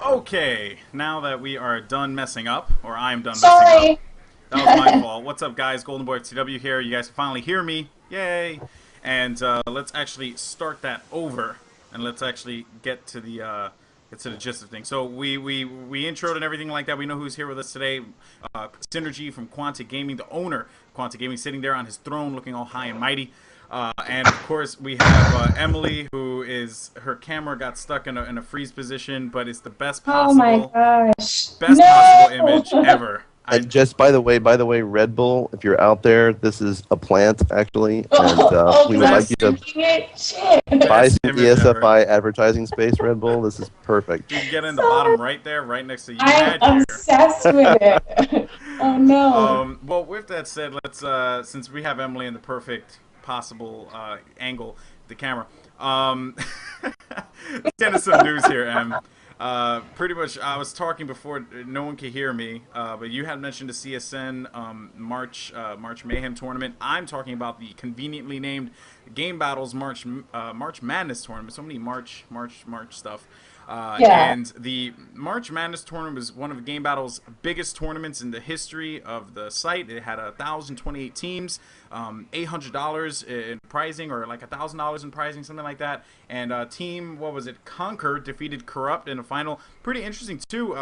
Okay, now that we are done messing up, or I'm done messing up, Sorry. that was my fault. What's up, guys? Golden Boy FTW here. You guys can finally hear me. Yay! And let's actually start that over, and let's actually get to the gist of things. So we introed and everything like that. We know who's here with us today. Synergy from Quantic Gaming, the owner of Quantic Gaming, sitting there on his throne, looking all high and mighty. And of course we have Emily, who is her camera got stuck in a freeze position, but it's the Oh my gosh. best possible No. image ever. And just by the way, Red Bull, if you're out there, this is a plant actually, and Oh, we because would I'm like you to drinking it? Shit. buy Best some image ever. ESFI advertising space. Red Bull, this is perfect. You can get in the bottom right there, right next to you. I'm obsessed with it. Oh no. Well, with that said, let's since we have Emily in the perfect possible angle, the camera. Let's get into some news here, Em. Pretty much, I was talking before, no one could hear me, but you had mentioned the CSN March Mayhem tournament. I'm talking about the conveniently named Game Battles March Madness tournament. So many March stuff. Yeah. And the March Madness tournament was one of Game Battle's biggest tournaments in the history of the site. It had 1,028 teams, $800 in prizing, or like $1,000 in prizing, something like that. And team, what was it, Conquer defeated Corrupt in the final. Pretty interesting too.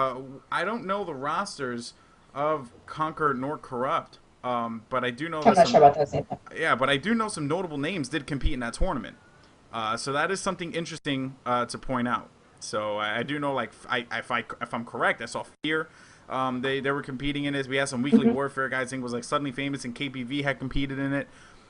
I don't know the rosters of Conquer nor Corrupt, but I do know I'm that not sure about those either. yeah, but I do know some notable names did compete in that tournament. So that is something interesting to point out. So I do know, like, if I'm correct, I saw Fear. They were competing in this. We had some Weekly Warfare guys. I think it was like Suddenly Famous, and KPV had competed in it.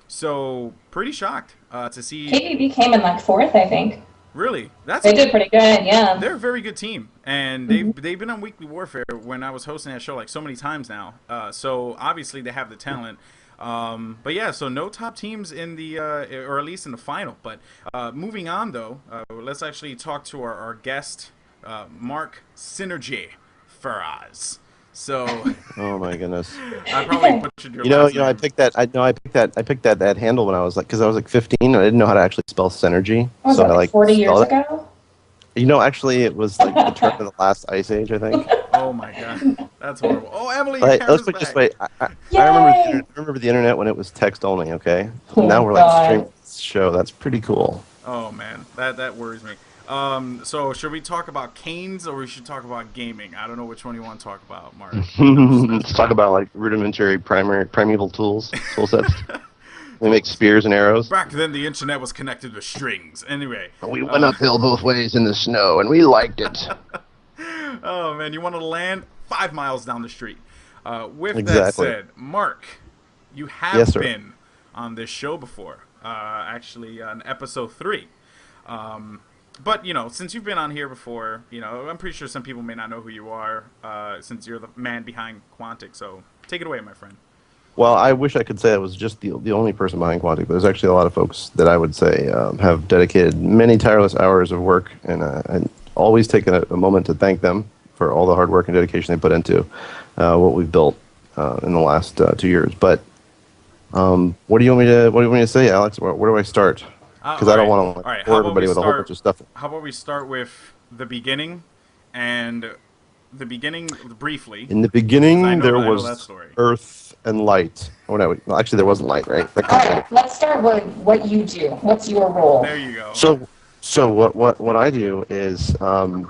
So pretty shocked to see. KBB came in like fourth, I think. Really, They did pretty good, yeah. they're a very good team, and they've been on Weekly Warfare when I was hosting that show like so many times now. So obviously they have the talent. But yeah, so no top teams in the, or at least in the final. But moving on though, let's actually talk to our guest, Mark Synergy Faraz. So Oh my goodness. I probably butchered your You know, last you know, I name. picked that. I picked that handle when I was like, because I was like 15, and I didn't know how to actually spell synergy. What was So that, I like 40 years spelled it. ago? You know, actually, it was like the turn of the last ice age, I think. Oh my god, that's horrible. Oh, Emily, your Like, camera's let's put it back. this way. I Yay! remember the internet when it was text only. Okay, Oh now my we're like God. streaming this show. That's pretty cool. Oh man, that worries me. So should we talk about canes or we should talk about gaming? I don't know which one you want to talk about, Mark. Let's talk about like rudimentary primeval tool sets. We make spears and arrows. Back then, the internet was connected with strings. Anyway. We went uphill both ways in the snow, and we liked it. Oh man, you want to land 5 miles down the street. With that Exactly. said, Mark, you have Yes, sir. been on this show before. Actually, on episode 3. But you know, since you've been on here before, you know, I'm pretty sure some people may not know who you are, since you're the man behind Quantic. So take it away, my friend. Well, I wish I could say I was just the only person behind Quantic, but there's actually a lot of folks that I would say have dedicated many tireless hours of work, and always taken a moment to thank them for all the hard work and dedication they put into what we've built in the last 2 years. But what do you want me to say, Alex? Where do I start? Because I don't want to bore everybody with a whole bunch of stuff. How about we start with the beginning, and the beginning briefly. In the beginning, I know there that was story. earth and light. Oh no, well, actually there wasn't light, right? All right, let's start with what you do. What's your role? There you go. So what I do is, well,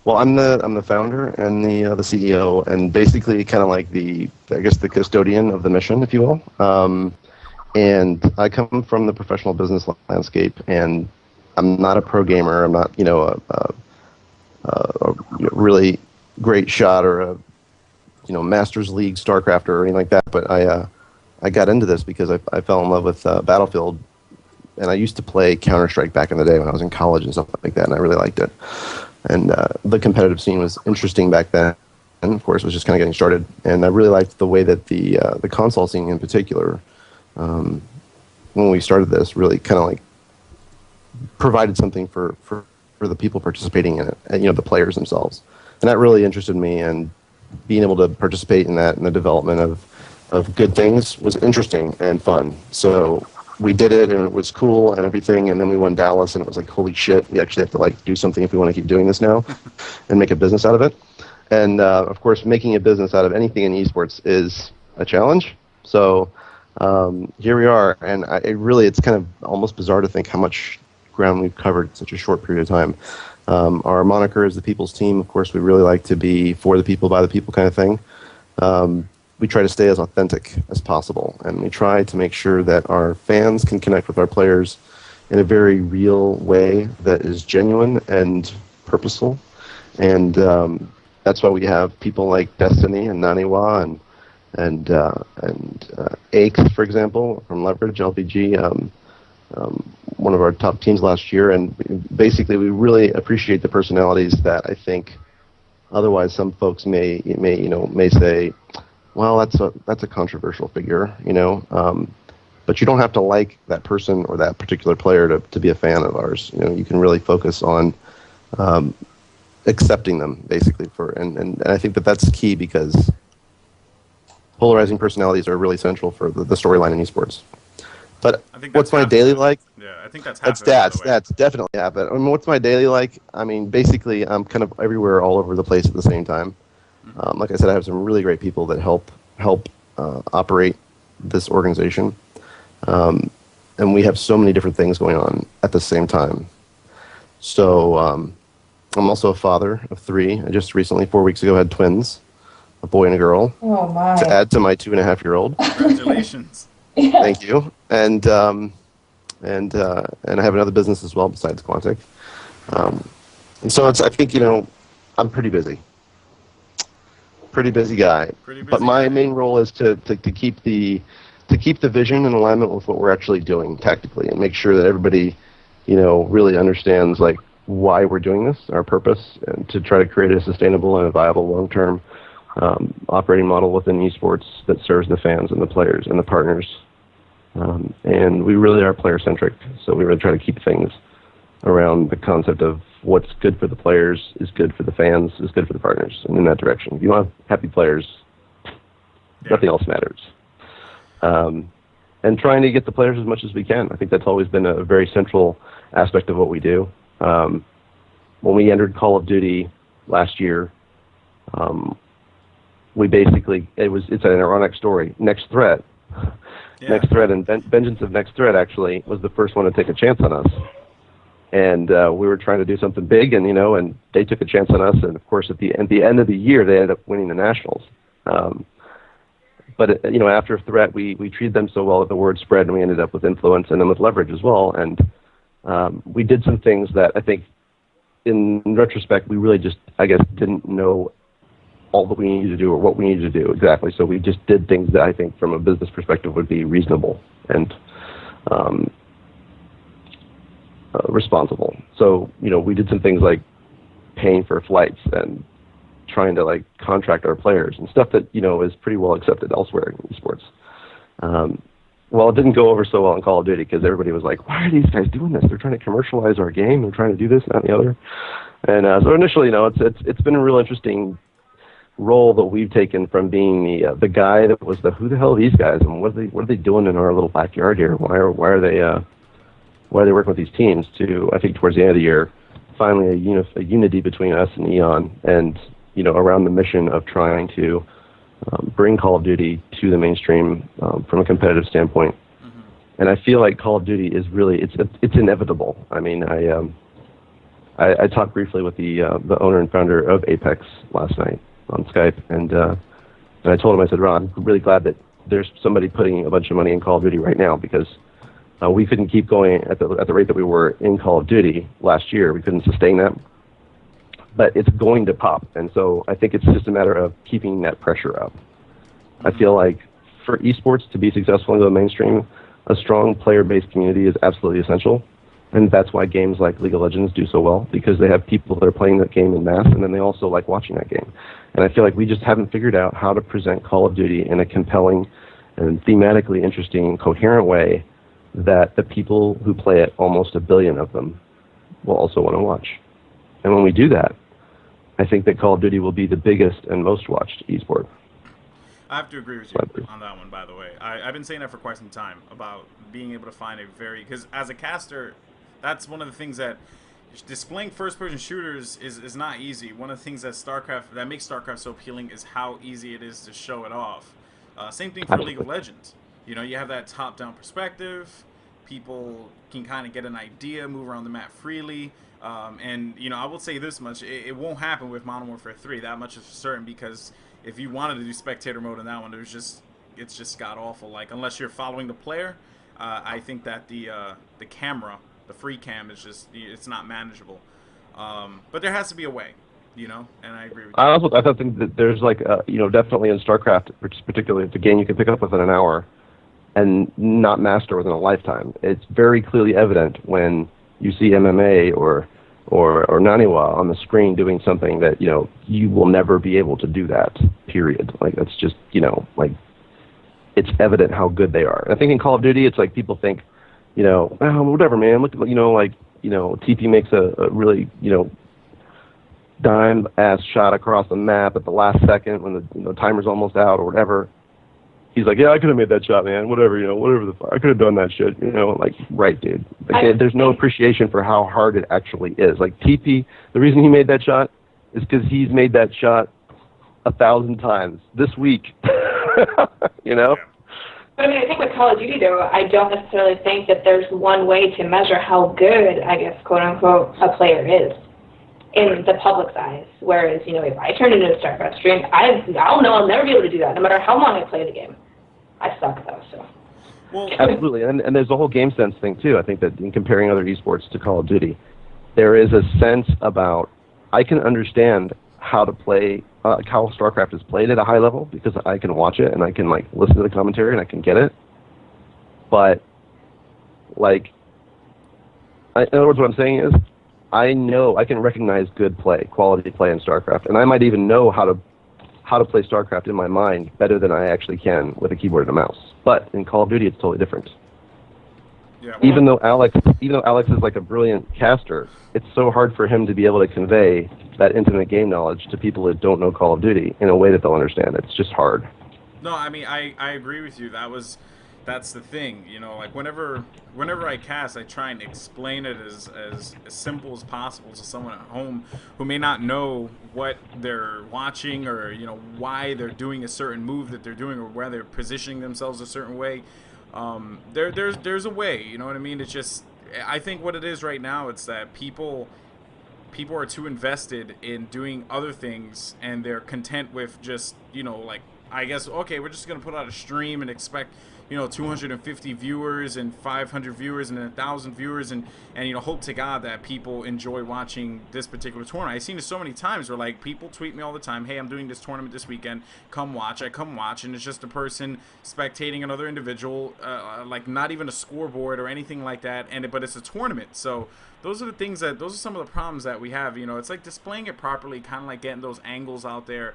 I'm the founder and the CEO, and basically kind of like the custodian of the mission, if you will. And I come from the professional business landscape, and I'm not a pro gamer. I'm not a really great shot or a Masters League StarCraft or anything like that. But I got into this because I fell in love with Battlefield. And I used to play Counter-Strike back in the day when I was in college and stuff like that, and I really liked it. And the competitive scene was interesting back then, and of course it was just kind of getting started. And I really liked the way that the console scene in particular, when we started this, really kind of like provided something for the people participating in it, and, the players themselves. And that really interested me, and being able to participate in that and the development of good things was interesting and fun. So we did it and it was cool and everything, and then we won Dallas and it was like, holy shit, we actually have to like do something if we want to keep doing this now and make a business out of it. And of course, making a business out of anything in esports is a challenge. So here we are, and it's kind of almost bizarre to think how much ground we've covered in such a short period of time. Our moniker is the people's team. Of course, we really like to be for the people, by the people kind of thing. We try to stay as authentic as possible, and we try to make sure that our fans can connect with our players in a very real way that is genuine and purposeful. And that's why we have people like Destiny and Naniwa and Aches, for example, from Leverage LPG, one of our top teams last year. And basically, we really appreciate the personalities that I think otherwise some folks may say, well, that's a controversial figure, but you don't have to like that person or that particular player to be a fan of ours. You can really focus on accepting them, basically, and I think that's key, because polarizing personalities are really central for the storyline in esports. But what's my daily like? Yeah, I think that's definitely happened. I mean, what's my daily like? I mean, basically, I'm kind of everywhere, all over the place at the same time. Like I said, I have some really great people that help operate this organization, and we have so many different things going on at the same time. So I'm also a father of 3. I just recently, 4 weeks ago, had twins, a boy and a girl. Oh my! To add to my 2.5-year-old. Congratulations! Yeah. Thank you. And I have another business as well besides Quantic. And so I think I'm pretty busy. Pretty busy guy. But my main role is to keep the vision in alignment with what we're actually doing tactically, and make sure that everybody really understands like why we're doing this, our purpose, and to try to create a sustainable and a viable long-term operating model within esports that serves the fans and the players and the partners. And we really are player-centric, so we really try to keep things around the concept of what's good for the players is good for the fans, is good for the partners, and in that direction. If you want happy players, nothing else matters. And trying to get the players as much as we can. I think that's always been a very central aspect of what we do. When we entered Call of Duty last year, we basically, it's an ironic story. Next Threat, Next Threat and Vengeance of Next Threat actually was the first one to take a chance on us. And we were trying to do something big, and and they took a chance on us. And of course, at the end of the year, they ended up winning the Nationals. But after Threat, we treated them so well that the word spread, and we ended up with Influence and then with Leverage as well. And we did some things that I think, in retrospect, we really just, I guess, didn't know all that we needed to do or what we needed to do exactly. So we just did things that I think, from a business perspective, would be reasonable and responsible. So we did some things like paying for flights and trying to like contract our players and stuff that is pretty well accepted elsewhere in esports. Well, it didn't go over so well in Call of Duty, because everybody was like, why are these guys doing this? They're trying to commercialize our game. They're trying to do this, that, and the other. And so initially, it's been a real interesting role that we've taken from being the guy that was who the hell are these guys, and what are they doing in our little backyard here? Why are they working with these teams? To, I think, towards the end of the year, finally a unity between us and Eon, and around the mission of trying to bring Call of Duty to the mainstream from a competitive standpoint. Mm-hmm. And I feel like Call of Duty is really it's inevitable. I mean, I talked briefly with the owner and founder of Apex last night on Skype, and I told him, I said, Ron, I'm really glad that there's somebody putting a bunch of money in Call of Duty right now, because we couldn't keep going at the rate that we were in Call of Duty last year. We couldn't sustain that. But it's going to pop, and so I think it's just a matter of keeping that pressure up. I feel like for esports to be successful in the mainstream, a strong player-based community is absolutely essential, and that's why games like League of Legends do so well, because they have people that are playing that game in mass, and then they also like watching that game. And I feel like we just haven't figured out how to present Call of Duty in a compelling and thematically interesting, coherent way that the people who play it, almost 1 billion of them, will also want to watch. And when we do that, I think that Call of Duty will be the biggest and most watched esport. I have to agree with you on that one, by the way. I've been saying that for quite some time about being able to find a very, because as a caster, that's one of the things that displaying first-person shooters is not easy. One of the things that makes StarCraft so appealing is how easy it is to show it off. Same thing for League of Legends. You know, you have that top-down perspective. People can kind of get an idea, move around the map freely. And, you know, I will say this much. It won't happen with Modern Warfare 3. That much is for certain, because if you wanted to do spectator mode in that one, it's just god-awful. Like, unless you're following the player, I think that the camera, the free cam, is just, it's not manageable. But there has to be a way, you know, and I agree with you. I think that there's like, you know, definitely in StarCraft, particularly, it's a game you can pick up within an hour and not master within a lifetime. It's very clearly evident when you see MMA or Naniwa on the screen doing something that, you know, you will never be able to do that, period. Like, that's just, you know, like, it's evident how good they are. And I think in Call of Duty, it's like people think, you know, oh, whatever, man, look, you know, like, you know, TP makes a really, you know, dime-ass shot across the map at the last second when the, you know, timer's almost out or whatever. He's like, yeah, I could have made that shot, man. Whatever, you know, whatever the fuck. I could have done that shit, you know. Like, right, dude. Like, there's no appreciation for how hard it actually is. Like, TP, the reason he made that shot is because he's made that shot 1,000 times this week. You know? But I mean, I think with Call of Duty, though, I don't necessarily think that there's one way to measure how good, I guess, quote-unquote, a player is in the public's eyes. Whereas, you know, if I turn into a StarCraft stream, I'll know I'll never be able to do that, no matter how long I play the game. I suck, though, so. Well, absolutely, and there's a whole game sense thing, too. I think that in comparing other esports to Call of Duty, there is a sense about, I can understand how to play, how StarCraft is played at a high level, because I can watch it, and I can, like, listen to the commentary, and I can get it. But, like, in other words, what I'm saying is, I know, I can recognize good play, quality play in StarCraft, and I might even know how to play StarCraft in my mind better than I actually can with a keyboard and a mouse. But in Call of Duty, it's totally different. yeah, well, Even though Alex is like a brilliant caster, it's so hard for him to be able to convey that intimate game knowledge to people that don't know Call of Duty in a way that they'll understand. It's just hard. no, I mean, I agree with you. That's the thing, you know, like whenever I cast, I try and explain it as simple as possible to someone at home who may not know what they're watching, or, you know, why they're doing a certain move that they're doing, or why they're positioning themselves a certain way. There's a way, you know what I mean? It's just, I think what it is right now, it's that people are too invested in doing other things, and they're content with just, you know, like, I guess, okay, we're just gonna put out a stream and expect, you know, 250 viewers and 500 viewers and 1,000 viewers, and you know, hope to God that people enjoy watching this particular tournament. I've seen it so many times where, like, people tweet me all the time, hey, I'm doing this tournament this weekend, come watch. I come watch, and it's just a person spectating another individual, like, not even a scoreboard or anything like that, but it's a tournament. So those are some of the problems that we have. You know, it's like displaying it properly, kind of like getting those angles out there.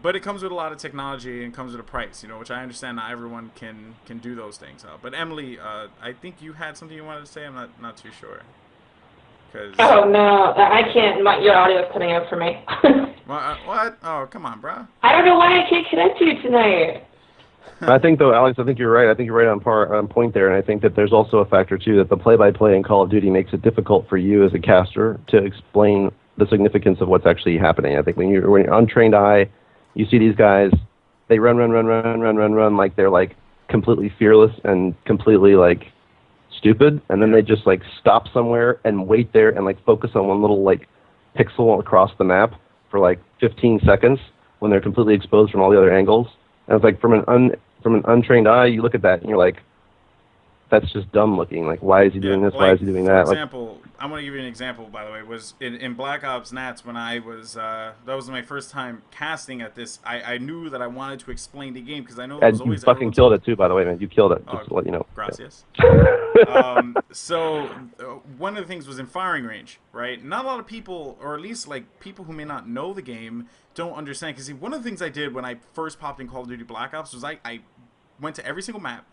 But it comes with a lot of technology, and comes with a price, you know, which I understand not everyone can do those things. But Emily, I think you had something you wanted to say. I'm not too sure. Oh, no, I can't. Your audio is cutting out for me. What? Oh, come on, bro. I don't know why I can't connect to you tonight. I think, though, Alex, I think you're right. I think you're right on point there, and I think that there's also a factor, too, that the play-by-play in Call of Duty makes it difficult for you as a caster to explain the significance of what's actually happening. I think when you're untrained eye, you see these guys, they run like they're, like, completely fearless and completely, like, stupid, and then they just, like, stop somewhere and wait there and, like, focus on one little, like, pixel across the map for, like, 15 seconds when they're completely exposed from all the other angles. And it's like, from an untrained eye, you look at that and you're like, that's just dumb looking. Like, why is he doing this? Like, why is he doing that? For example, I'm going to give you an example, by the way. Was in Black Ops Nats, when I was, that was my first time casting at this, I knew that I wanted to explain the game, because I know there was always... You fucking killed it, too, by the way, man. You killed it, just to let you know. Gracias. So, one of the things was in firing range, right? Not a lot of people, or at least, like, people who may not know the game, don't understand. Because, one of the things I did when I first popped in Call of Duty Black Ops was I went to every single map,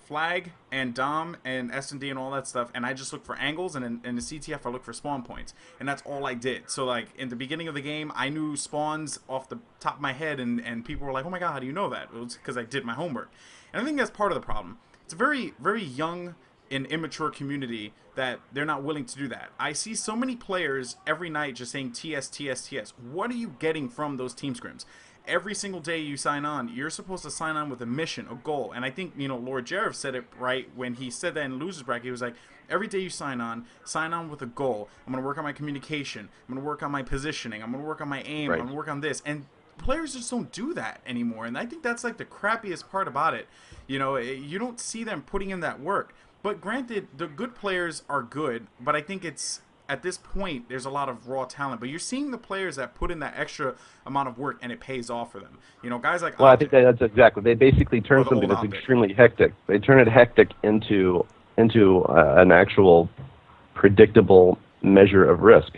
flag and dom and S&D and all that stuff, and I just look for angles, and in the CTF I look for spawn points, and that's all I did. So like in the beginning of the game, I knew spawns off the top of my head, and people were like, "Oh my god, how do you know that?" It was because I did my homework, and I think that's part of the problem. It's a very, very young and immature community that they're not willing to do that. I see so many players every night just saying TS, TS, TS. What are you getting from those team scrims? Every single day you sign on, you're supposed to sign on with a mission, a goal. And I think, Lord Jareth said it right when he said that in Losers Bracket. He was like, every day you sign on with a goal. I'm going to work on my communication. I'm going to work on my positioning. I'm going to work on my aim. Right. I'm going to work on this. And players just don't do that anymore. And I think that's like the crappiest part about it. You don't see them putting in that work. But granted, the good players are good, but I think it's, at this point, there's a lot of raw talent. But you're seeing the players that put in that extra amount of work, and it pays off for them. Guys like Well, Optic, I think that's exactly. They basically turn Or the something old that's Optic. extremely hectic. They turn it hectic into an actual predictable measure of risk.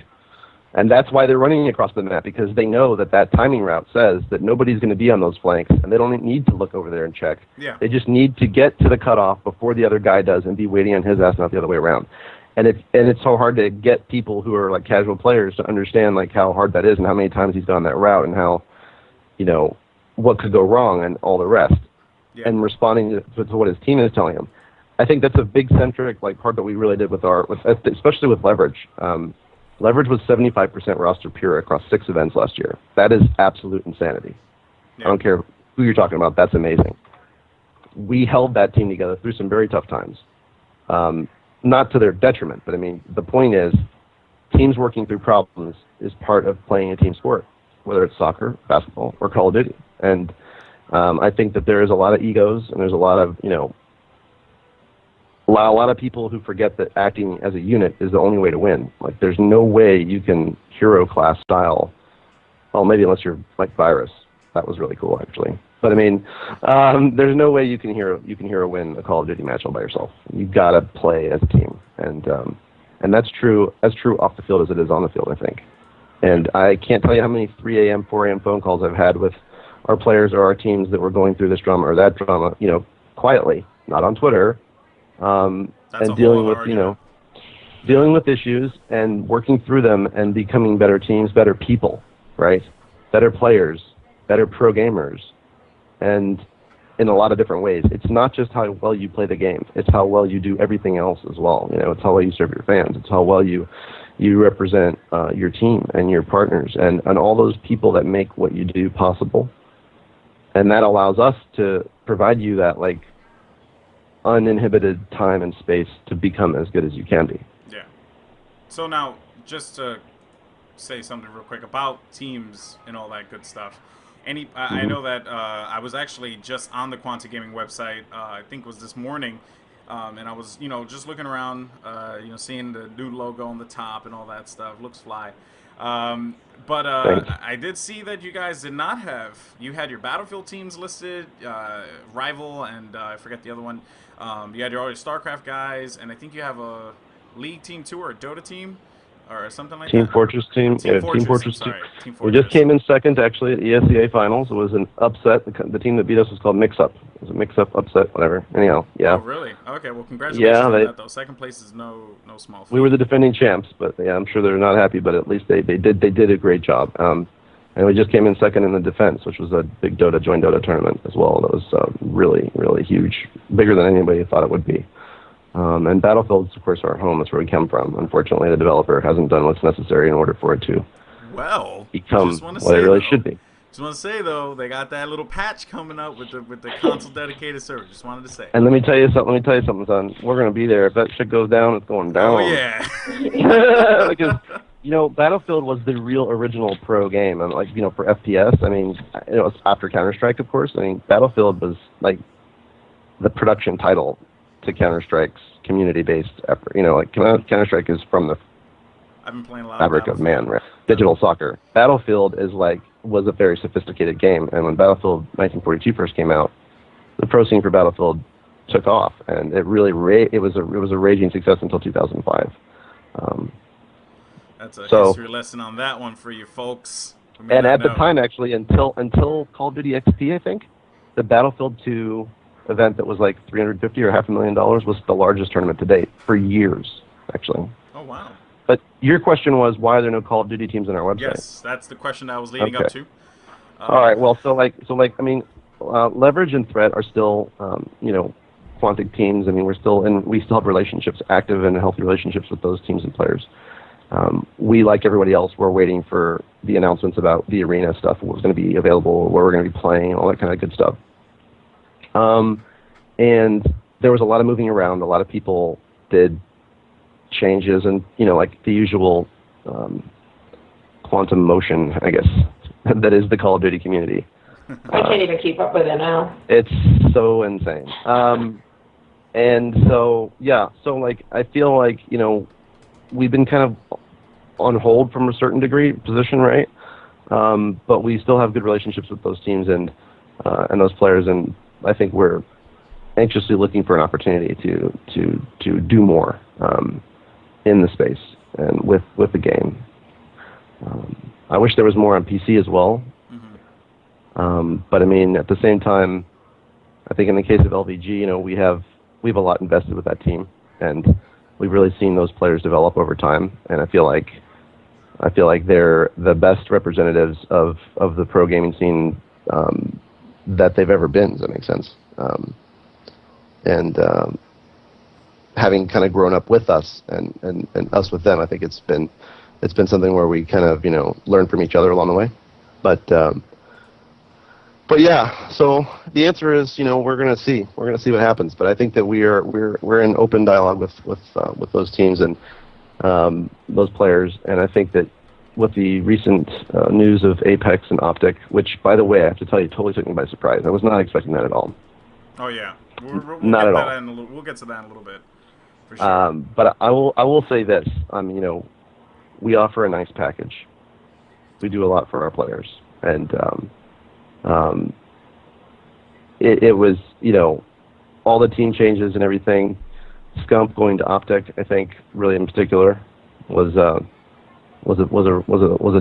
And that's why they're running across the map, because they know that timing route says that nobody's going to be on those flanks, and they don't need to look over there and check. Yeah. They just need to get to the cutoff before the other guy does and be waiting on his ass, not the other way around. And it's so hard to get people who are like casual players to understand like how hard that is and how many times he's gone that route and how, what could go wrong and all the rest. Yeah. And responding to what his team is telling him. I think that's a big centric part that we really did especially with Leverage. Leverage was 75% roster pure across 6 events last year. That is absolute insanity. Yeah. I don't care who you're talking about. That's amazing. We held that team together through some very tough times. Not to their detriment, but I mean, the point is, teams working through problems is part of playing a team sport, whether it's soccer, basketball, or Call of Duty. And I think that there is a lot of egos, and there's a lot of, a lot of people who forget that acting as a unit is the only way to win. Like, there's no way you can hero class style. Well, maybe unless you're like Virus. That was really cool, actually. But I mean, there's no way you can hero win a Call of Duty match all by yourself. You've got to play as a team, and that's true off the field as it is on the field, I think. And I can't tell you how many 3 a.m., 4 a.m. phone calls I've had with our players or our teams that were going through this drama or that drama, quietly, not on Twitter. And dealing with, dealing with issues and working through them and becoming better teams, better people, right? Better players, better pro gamers, and in a lot of different ways. It's not just how well you play the game. It's how well you do everything else as well. It's how well you serve your fans. It's how well you represent your team and your partners and all those people that make what you do possible. And that allows us to provide you that, uninhibited time and space to become as good as you can be. Yeah. So now, just to say something real quick about teams and all that good stuff. I know that I was actually just on the Quanta Gaming website. I think it was this morning, and I was just looking around, seeing the new logo on the top and all that stuff. Looks fly. But I did see that you guys did not have. You had your Battlefield teams listed, Rival, and I forget the other one. You had your StarCraft guys, and I think you have a League team too, or a Dota team, or something like Team that. Fortress team. Team Yeah, Fortress, Team Fortress I'm team. sorry, Team We Fortress. just came in second, actually, at ESCA Finals. It was an upset. The team that beat us was called Mix Up. It was a Mix Up, upset, whatever. Anyhow, yeah. Oh, really? Okay, well, congratulations on that, though. Second place is no small feat. We were the defending champs, but yeah, I'm sure they're not happy, but at least they did a great job. And we just came in second in the defense, which was a big joint Dota tournament as well. That was really, really huge, bigger than anybody thought it would be. And Battlefields, of course, are our home. That's where we come from. Unfortunately, the developer hasn't done what's necessary in order for it to become what it really should be. Just want to say, though, they got that little patch coming up with the console dedicated server. Just wanted to say. And let me tell you something, son. We're going to be there. If that shit goes down, it's going down. Oh, yeah. Because, Battlefield was the real original pro game. And, for FPS, I mean, it was after Counter-Strike, of course. I mean, Battlefield was, the production title to Counter-Strike's community-based effort. Counter-Strike is from the I've been playing a lot fabric of man, right? Digital soccer. Battlefield was a very sophisticated game, and when Battlefield 1942 first came out, the pro scene for Battlefield took off, and it really it was a raging success until 2005. That's a history lesson on that one for you folks. And at the time, actually, until Call of Duty XP, I think, the Battlefield 2 event that was like $350 or $500,000 was the largest tournament to date for years, actually. Oh, wow. But your question was, why are there no Call of Duty teams on our website? Yes, that's the question I was leading up to. All right. Well, I mean, Leverage and Threat are still, Quantic teams. I mean, we still have relationships, active and healthy relationships with those teams and players. We, like everybody else, we're waiting for the announcements about the arena stuff, what's going to be available, where we're going to be playing, all that kind of good stuff. And there was a lot of moving around. A lot of people did changes, and like the usual quantum motion, I guess, that is the Call of Duty community. I can't even keep up with it now. It's so insane. And so like I feel like we've been kind of on hold from a certain degree position, right? But we still have good relationships with those teams and those players, and I think we're anxiously looking for an opportunity to do more in the space and with the game. I wish there was more on PC as well. But I mean, at the same time, I think in the case of LVG, we have a lot invested with that team, and we've really seen those players develop over time. And I feel like they're the best representatives of the pro gaming scene that they've ever been. Does that make sense? Having kind of grown up with us and us with them, I think it's been something where we kind of learn from each other along the way. But yeah, so the answer is we're gonna see what happens. But I think that we're in open dialogue with those teams and those players, and I think that with the recent news of Apex and Optic, which by the way I have to tell you totally took me by surprise. I was not expecting that at all. Oh yeah, not at all. We'll get to that in a little bit. For sure. But I will say this. We offer a nice package. We do a lot for our players, and it was all the team changes and everything. Scump going to Optic, I think, really in particular, was a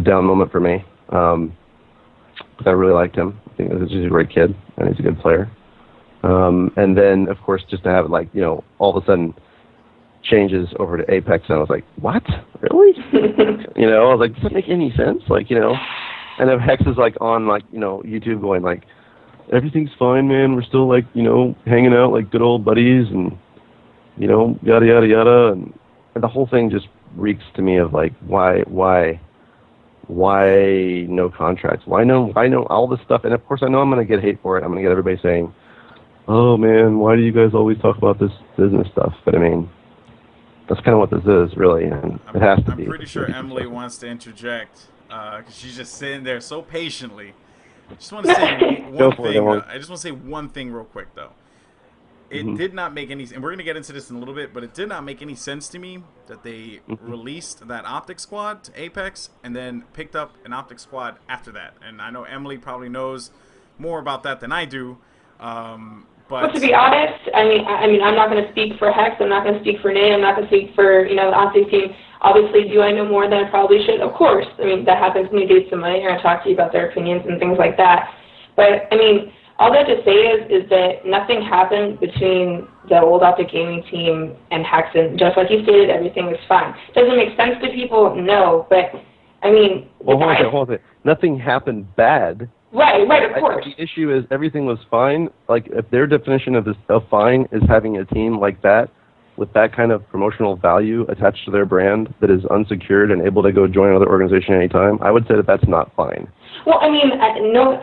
down moment for me. I really liked him. I think he's a great kid and he's a good player. And then of course just to have it all of a sudden changes over to Apex, and I was like, what? Really? I was like, does that make any sense? And then Hex is on YouTube going everything's fine, man. We're still hanging out like good old buddies, and yada yada yada, and the whole thing just reeks to me of why no contracts? Why no all this stuff? And of course I know I'm gonna get hate for it. I'm gonna get everybody saying, oh man, why do you guys always talk about this business stuff? But I mean, that's kind of what this is, really, and it has to be. I'm pretty sure Emily wants to interject because she's just sitting there so patiently. I just want to say one thing. I just want to say one thing real quick, though. It did not make any, and we're gonna get into this in a little bit, but it did not make any sense to me that they released that Optic Squad to Apex and then picked up an Optic Squad after that. And I know Emily probably knows more about that than I do. But to be honest, I mean, I'm not going to speak for Hex. I'm not going to speak for Nate. I'm not going to speak for the Optic team. Obviously, do I know more than I probably should? Of course. I mean, that happens when you date somebody. You're going to talk to you about their opinions and things like that. But I mean, all that to say is that nothing happened between the old Optic Gaming team and Hex, and just like you stated, everything was fine. Does it make sense to people? No, but I mean, well, hold on. Nothing happened bad. Right, of course. The issue is everything was fine. If their definition of fine is having a team like that with that kind of promotional value attached to their brand that is unsecured and able to go join another organization anytime, I would say that that's not fine. Well, I mean, no,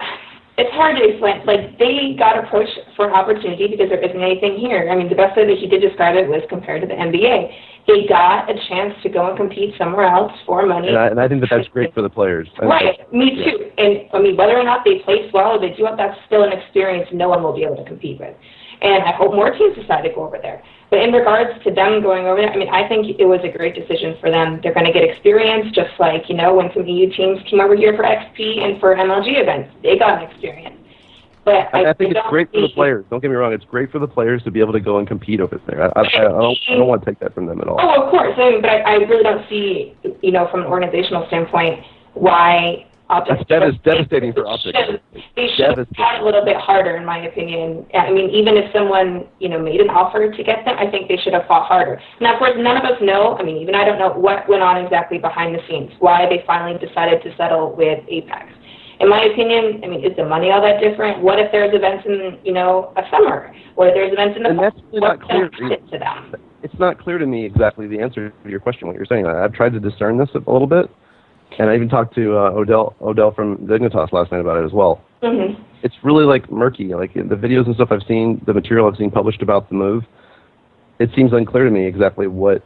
it's hard to explain. They got approached for an opportunity because there isn't anything here. I mean, the best way that he did describe it was compared to the NBA. They got a chance to go and compete somewhere else for money. And I think that's great for the players. Right, me too. And I mean, whether or not they place well or they do it, that's still an experience no one will be able to compete with. And I hope more teams decide to go over there. But in regards to them going over there, I mean, I think it was a great decision for them. They're going to get experience, just like, when some EU teams came over here for XP and for MLG events. They got an experience. But I think it's great for the players. Don't get me wrong. It's great for the players to be able to go and compete over there. I don't want to take that from them at all. Oh, of course. I mean, but I really don't see, from an organizational standpoint, why Optic. That's devastating for Optic. They should try a little bit harder, in my opinion. I mean, even if someone, made an offer to get them, I think they should have fought harder. Now, of course, none of us know. I mean, even I don't know what went on exactly behind the scenes, why they finally decided to settle with Apex. In my opinion, I mean, is the money all that different? What if there's events in, a summer? Or if there's events in the fall? That's really not clear to them? It's not clear to me exactly the answer to your question, what you're saying. I've tried to discern this a little bit. And I even talked to Odell from Dignitas last night about it as well. Mm-hmm. It's really murky. Like the videos and stuff I've seen, the material I've seen published about the move, it seems unclear to me exactly what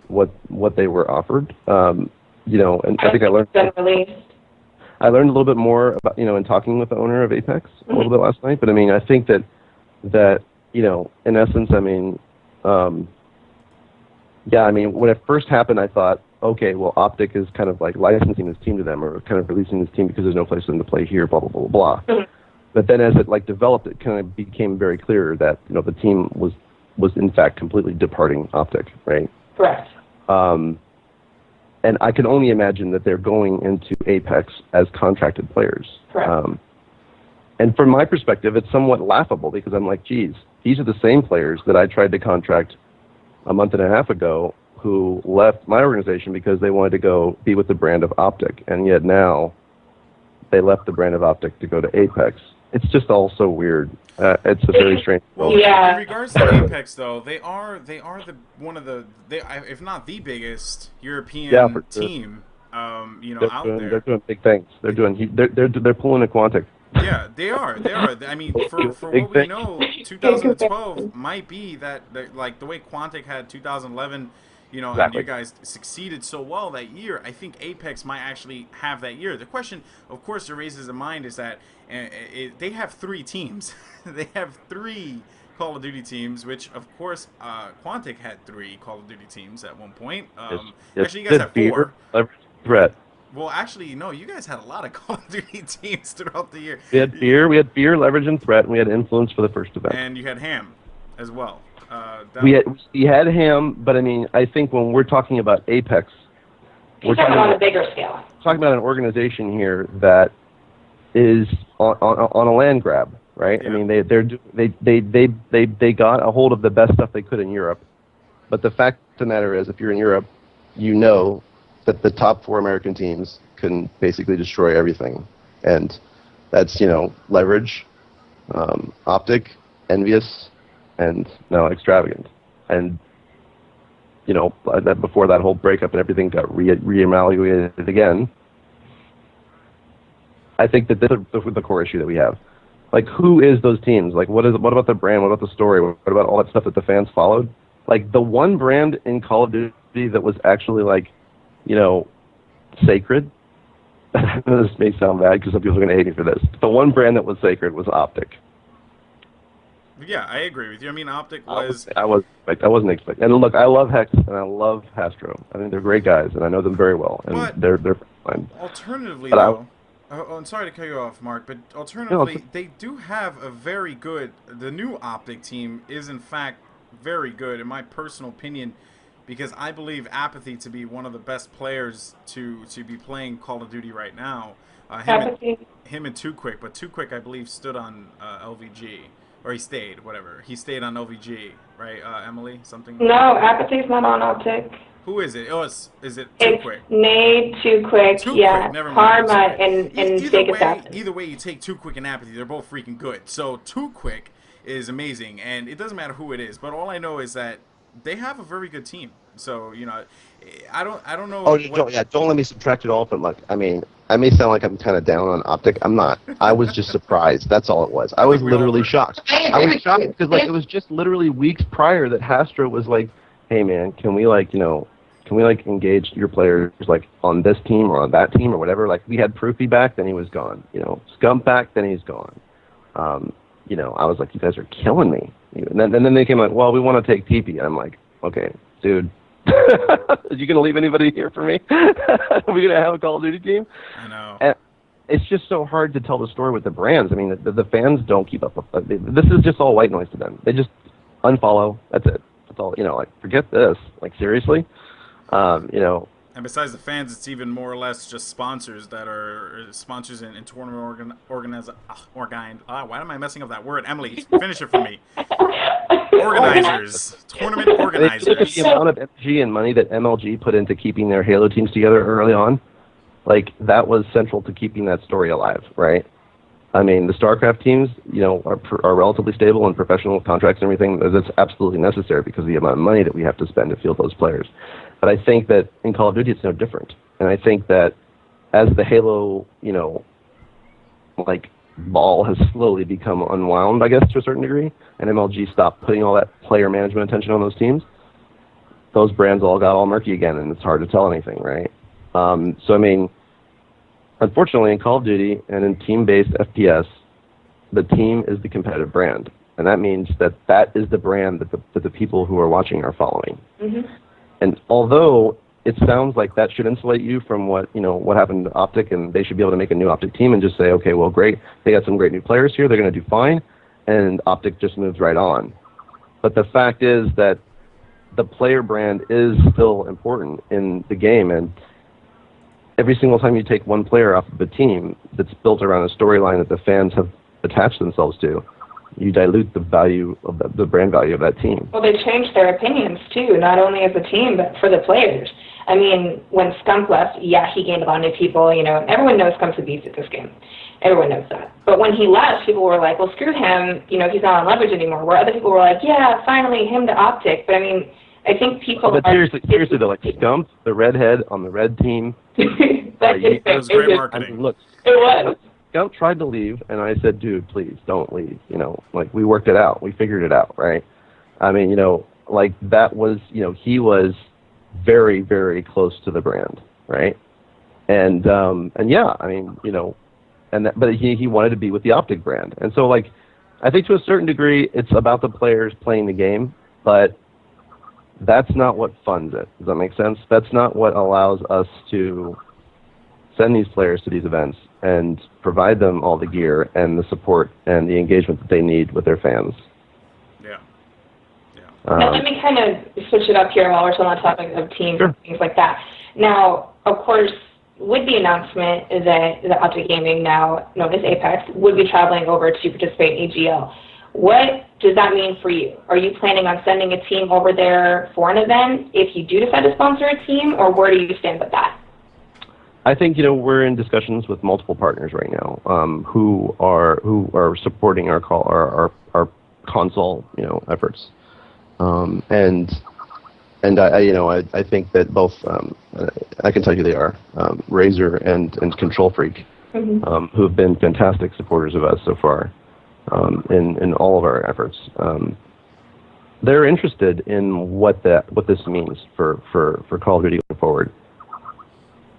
they were offered. And I think I learned. I learned a little bit more about in talking with the owner of Apex a little bit last night. But I mean, I think that in essence, I mean, yeah, I mean, when it first happened, I thought, okay, well, Optic is kind of licensing this team to them, or kind of releasing this team because there's no place for them to play here, blah, blah, blah, blah. Mm-hmm. But then as it developed, it kind of became very clear that, the team was in fact completely departing Optic, right? Correct. And I can only imagine that they're going into Apex as contracted players. Correct. And from my perspective, it's somewhat laughable because I'm like, geez, these are the same players that I tried to contract a month and a half ago who left my organization because they wanted to go be with the brand of Optic, and yet now they left the brand of Optic to go to Apex. It's just all so weird. It's a very strange. Well, in regards to Apex, though, they are one of the if not the biggest European team. Out there. They're doing big things. They're pulling a Quantic. Yeah, they are. I mean, for what we know, 2012 might be that the way Quantic had 2011. Exactly. And you guys succeeded so well that year. I think Apex might actually have that year. The question, of course, that raises in mind is that they have 3 teams. They have 3 Call of Duty teams, which, of course, Quantic had 3 Call of Duty teams at one point. Yes. Actually, you guys have 4. Threat. Well, actually, no, you guys had a lot of Call of Duty teams throughout the year. We had Fear, Leverage, and Threat, and we had Influence for the first event. And you had Ham as well. We had Ham, but I mean, I think when we're talking about Apex, we're talking on a bigger scale. Talking about an organization here that is on a land grab, right? Yeah. I mean, they got a hold of the best stuff they could in Europe, but the fact of the matter is, if you're in Europe, you know that the top 4 American teams can basically destroy everything, and that's Leverage, Optic, Envious, and now Extravagant. And before that whole breakup and everything got reevaluated again, I think that this is the core issue that we have. Who is those teams? What about the brand? What about the story? What about all that stuff that the fans followed? The one brand in Call of Duty that was actually sacred. This may sound bad because some people are going to hate me for this. The one brand that was sacred was Optic. Yeah, I agree with you. I mean, Optic was... I wasn't expecting... And look, I love Hex and I love Hastro. I think they're great guys, and I know them very well. And they're fine. Alternatively, though... I'm sorry to cut you off, Mark, but alternatively, they do have a very good... The new Optic team is, in fact, very good, in my personal opinion, because I believe Apathy to be one of the best players to be playing Call of Duty right now. Him and Too Quick, but Too Quick, I believe, stood on LVG. Or he stayed, whatever. He stayed on LVG, right, Emily? Something? No, Apathy's not on Optic. Who is it? Oh, is it Too Quick? Nade, Too Quick, yeah. Never mind. Karma and Fake Assassin. Either way you take Too Quick and Apathy, they're both freaking good. So Too Quick is amazing, and it doesn't matter who it is. But all I know is that they have a very good team. So, I don't know. Oh, don't let me subtract it all from I mean, I may sound like I'm kind of down on Optic. I'm not. I was just surprised. That's all it was. I was literally shocked. I was shocked because it was just literally weeks prior that Hastro was like, "Hey man, can we engage your players on this team or on that team or whatever?" We had Proofy back, then he was gone. Scump back, then he's gone. I was like, "You guys are killing me." And then they came like, "Well, we want to take TP." I'm like, "Okay, dude." Are you going to leave anybody here for me? Are we going to have a Call of Duty team? I know. And it's just so hard to tell the story with the brands. I mean, the fans don't keep up with this is just all white noise to them. They just unfollow. That's it. That's all. Forget this. Seriously? And besides the fans, it's even more or less just sponsors that are sponsors in tournament why am I messing up that word? Emily, finish it for me. Organizers. Tournament organizers. The amount of energy and money that MLG put into keeping their Halo teams together early on, like, that was central to keeping that story alive, right? I mean, the StarCraft teams, are relatively stable and professional contracts and everything. That's absolutely necessary because of the amount of money that we have to spend to field those players. But I think that in Call of Duty, it's no different. And I think that as the Halo, ball has slowly become unwound, I guess, to a certain degree, and MLG stopped putting all that player management attention on those teams, those brands all got all murky again, and it's hard to tell anything, right? So, I mean, unfortunately, in Call of Duty and in team-based FPS, the team is the competitive brand. And that means that is the brand that the people who are watching are following. Mm-hmm. And although it sounds like that should insulate you from what happened to Optic, and they should be able to make a new Optic team and just say, okay, well, great, they got some great new players here, they're going to do fine, and Optic just moves right on. But the fact is that the player brand is still important in the game, and every single time you take one player off of a team that's built around a storyline that the fans have attached themselves to, you dilute the value of the brand value of that team. Well, they changed their opinions, too, not only as a team, but for the players. I mean, when Scump left, yeah, he gained a lot of new people, everyone knows Scump's a beast at this game. Everyone knows that. But when he left, people were like, well, screw him, he's not on Leverage anymore, where other people were like, yeah, finally, him to Optic. But, I mean, I think people But seriously though, like Scump, the redhead on the red team, it was great marketing. I mean, look, it was. Scump tried to leave, and I said, dude, please, don't leave. We worked it out. We figured it out, right? I mean, that was, he was very, very close to the brand, right? And yeah, I mean, but he wanted to be with the Optic brand. And so, I think to a certain degree, it's about the players playing the game, but that's not what funds it. Does that make sense? That's not what allows us to send these players to these events and provide them all the gear and the support and the engagement that they need with their fans. Yeah. Now, let me kind of switch it up here while we're still on the topic of teams and things like that. Now, of course, with the announcement that the Optic Gaming, now known as Apex, would be traveling over to participate in AGL, what does that mean for you? Are you planning on sending a team over there for an event if you do decide to sponsor a team, or where do you stand with that? I think we're in discussions with multiple partners right now who are supporting our console efforts, and I think that both I can tell you they are Razer and Control Freak, who have been fantastic supporters of us so far in all of our efforts. They're interested in what this means for Call of Duty going forward.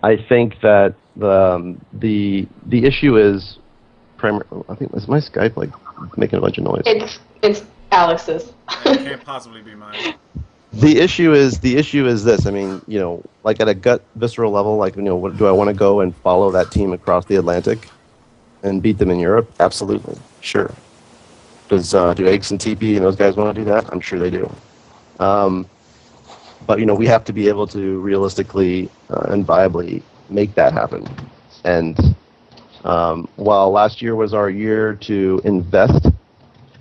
I think that the issue is I think, is my Skype making a bunch of noise? It's Alex's. It can't possibly be mine. The issue is this. I mean, at a gut visceral level, do I want to go and follow that team across the Atlantic and beat them in Europe? Absolutely, sure. Do Eggs and TP and those guys want to do that? I'm sure they do. But we have to be able to realistically and viably make that happen. And while last year was our year to invest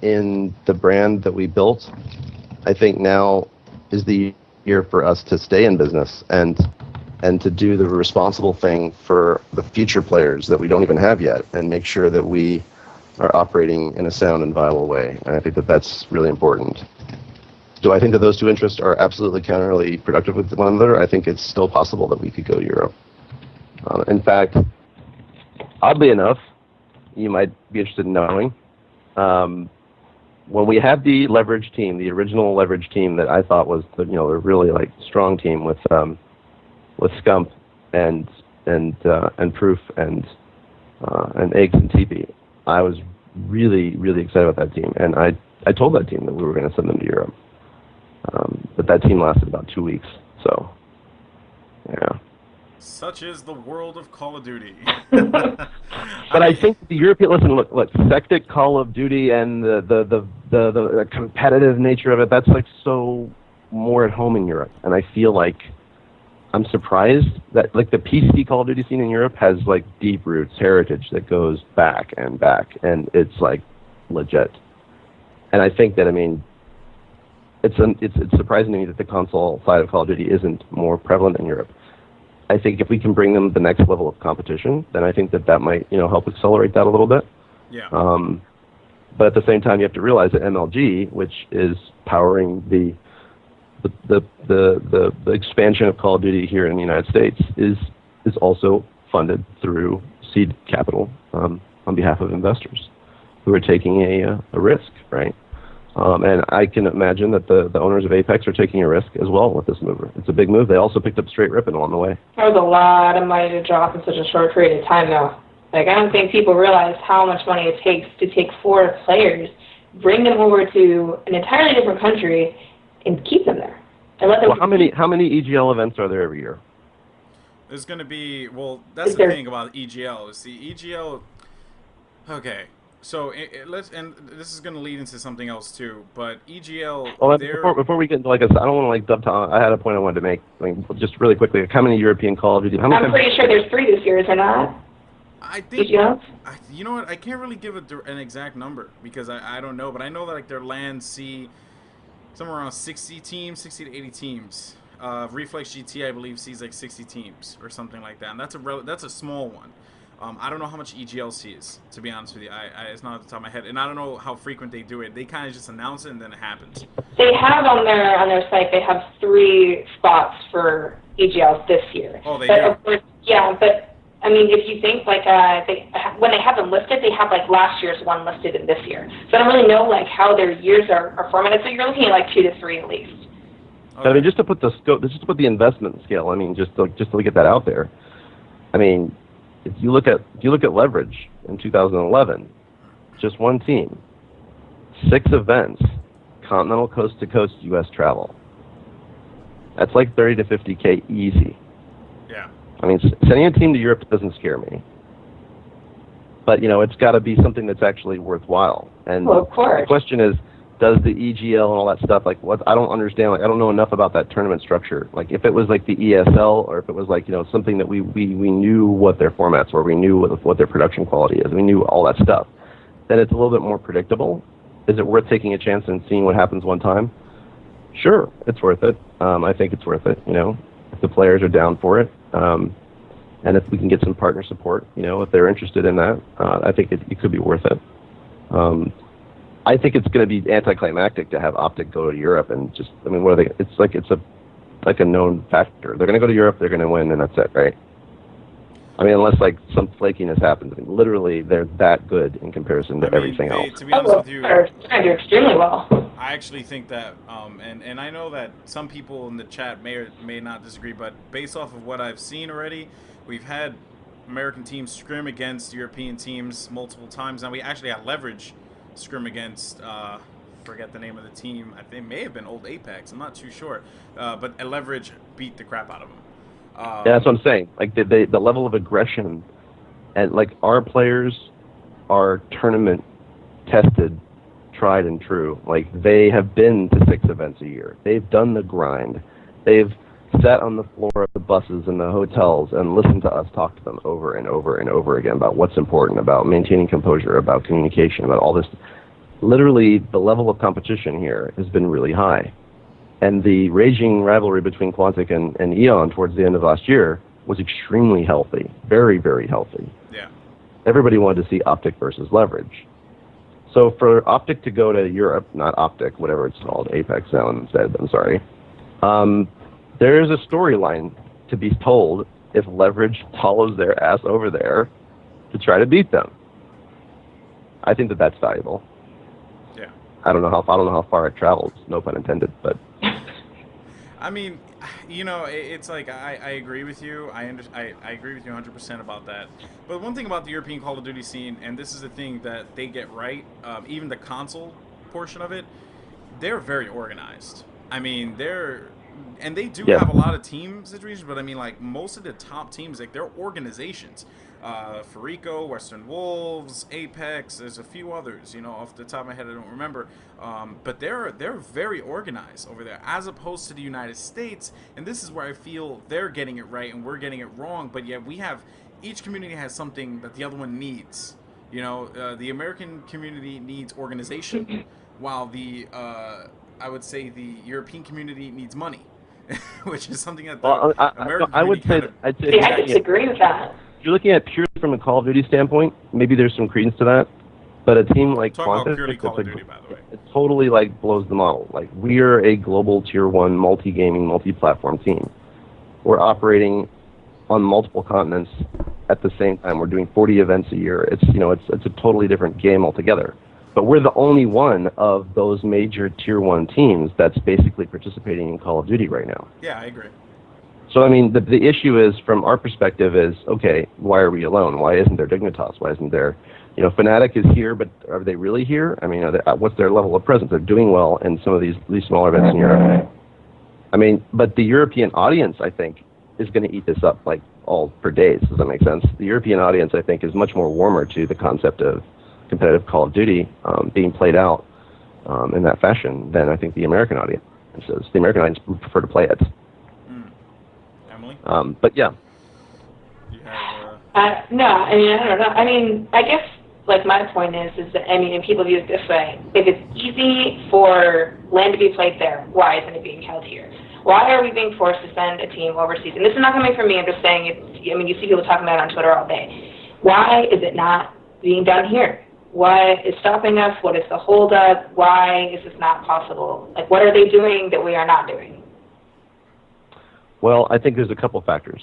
in the brand that we built, I think now is the year for us to stay in business and to do the responsible thing for the future players that we don't even have yet, and make sure that we are operating in a sound and viable way. And I think that that's really important. Do I think that those two interests are absolutely counterly productive with one another? I think it's still possible that we could go to Europe. In fact, oddly enough, you might be interested in knowing, when we had the Leverage team, the original Leverage team that I thought was a really strong team with Scump and Proof and Eggs and TP, I was really, really excited about that team, and I told that team that we were going to send them to Europe. But that team lasted about 2 weeks, so yeah. Such is the world of Call of Duty. But I think the European, look, Sectic Call of Duty and the competitive nature of it, that's so more at home in Europe, and I feel like I'm surprised that like the PC Call of Duty scene in Europe has like deep roots, heritage that goes back and back, and it's like legit. And I think that, I mean, it's surprising to me that the console side of Call of Duty isn't more prevalent in Europe. I think if we can bring them the next level of competition, then I think that that might, you know, help accelerate that a little bit. Yeah. But at the same time, you have to realize that MLG, which is powering the expansion of Call of Duty here in the United States, is also funded through seed capital on behalf of investors who are taking a risk, right? And I can imagine that the owners of Apex are taking a risk as well with this move. It's a big move. They also picked up Straight Rippin' along the way. That was a lot of money to drop in such a short period of time, though. Like, I don't think people realize how much money it takes to take 4 players, bring them over to an entirely different country, and keep them there. And let them. Well, how many EGL events are there every year? There's going to be, well, that's the thing about EGL. See, EGL, okay. So let's, and this is going to lead into something else too. But EGL, well, before we get into like I don't want to like dovetail. I had a point I wanted to make, like, just really quickly. Like, how many European Call of Duty? I'm pretty sure there's 3 this year, is there not? I think. EGL? You know what? I can't really give an exact number because I don't know. But I know that like their land see somewhere around 60 teams, 60 to 80 teams. Reflex GT, I believe, sees like 60 teams or something like that, and that's a small one. I don't know how much EGL sees, to be honest with you. It's not at the top of my head, and I don't know how frequent they do it. They kind of just announce it, and then it happens. They have on their site. They have 3 spots for EGLs this year. Oh, they do. do. Of course, yeah, but I mean, if you think like when they have them listed, they have like last year's one listed in this year. So I don't really know like how their years are formatted. So you're looking at like 2 to 3 at least. Okay. I mean, just to put the scope, just to put the investment scale. I mean, just to get that out there. I mean, if you look at Leverage in 2011, just one team, 6 events, continental coast to coast U.S. travel. That's like 30 to 50K easy. Yeah. I mean, sending a team to Europe doesn't scare me. But you know, it's got to be something that's actually worthwhile. And well, of course. The question is, does the EGL and all that stuff, like, what, I don't understand, like, I don't know enough about that tournament structure. Like, if it was like the ESL, or if it was like, you know, something that we knew what their formats were, we knew what their production quality is, we knew all that stuff, then it's a little bit more predictable. Is it worth taking a chance and seeing what happens one time? Sure, it's worth it. I think it's worth it, you know, if the players are down for it. And if we can get some partner support, you know, if they're interested in that, I think it could be worth it. I think it's going to be anticlimactic to have Optic go to Europe and just, I mean, what are they? It's like a known factor. They're going to go to Europe, they're going to win, and that's it, right? I mean, unless like some flakiness happens. I mean, literally, they're that good in comparison to everything else. To be honest with you, they're do extremely well. I actually think that, and I know that some people in the chat may or may not disagree, but based off of what I've seen already, we've had American teams scrim against European teams multiple times. Now we actually had Leverage scrim against, forget the name of the team. I think it may have been Old Apex. I'm not too sure, but Leverage beat the crap out of them. Yeah, that's what I'm saying. Like the level of aggression, and like our players are tournament tested, tried and true. Like they have been to 6 events a year. They've done the grind. They've sat on the floor of the buses and the hotels and listened to us talk to them over and over and over again about what's important, about maintaining composure, about communication, about all this. Literally, the level of competition here has been really high. And the raging rivalry between Quantic and Eon towards the end of last year was extremely healthy. Very, very healthy. Yeah. Everybody wanted to see Optic versus Leverage. So for Optic to go to Europe, not Optic, whatever it's called, Apex now instead, I'm sorry, there is a storyline to be told if Leverage follows their ass over there to try to beat them. I think that that's valuable. Yeah. I don't know how far it travels, no pun intended, but I mean, you know, it's like I agree with you. I agree with you 100% about that. But one thing about the European Call of Duty scene, and this is the thing that they get right, even the console portion of it, they're very organized. I mean, they do have a lot of team situations, but I mean, like most of the top teams, like their organizations Farico, Western Wolves, Apex. There's a few others, off the top of my head I don't remember. But they're very organized over there, as opposed to the United States. And this is where I feel they're getting it right and we're getting it wrong. But yet each community has something that the other one needs. The American community needs organization, while I would say the European community needs money, which is something that the American community I'd say See, I disagree with that. If you're looking at purely from a Call of Duty standpoint, maybe there's some credence to that. But a team like Talk about Qantas, purely Call of Duty, by the way. it totally blows the model. We're a global tier 1 multi-gaming, multi-platform team. We're operating on multiple continents at the same time. We're doing 40 events a year. It's a totally different game altogether. But we're the only one of those major tier 1 teams that's basically participating in Call of Duty right now. Yeah, I agree. So, I mean, the issue is, from our perspective, is, okay, why are we alone? Why isn't there Dignitas? Why isn't there, Fnatic is here, but are they really here? I mean, what's their level of presence? They're doing well in some of these smaller events in Europe. I mean, but the European audience, I think, is going to eat this up, all for days. Does that make sense? The European audience, I think, is much more warmer to the concept of competitive Call of Duty being played out in that fashion than I think the American audience is. The American audience would prefer to play it. Emily? But yeah. You have, no, I mean, I don't know. I mean, I guess, my point is that, and people view it this way. If it's easy for LAN to be played there, why isn't it being held here? Why are we being forced to send a team overseas? And this is not coming from me. I'm just saying you see people talking about it on Twitter all day. Why is it not being done here? What is stopping us? What is the holdup? Why is this not possible? What are they doing that we are not doing? Well, I think there's a couple factors,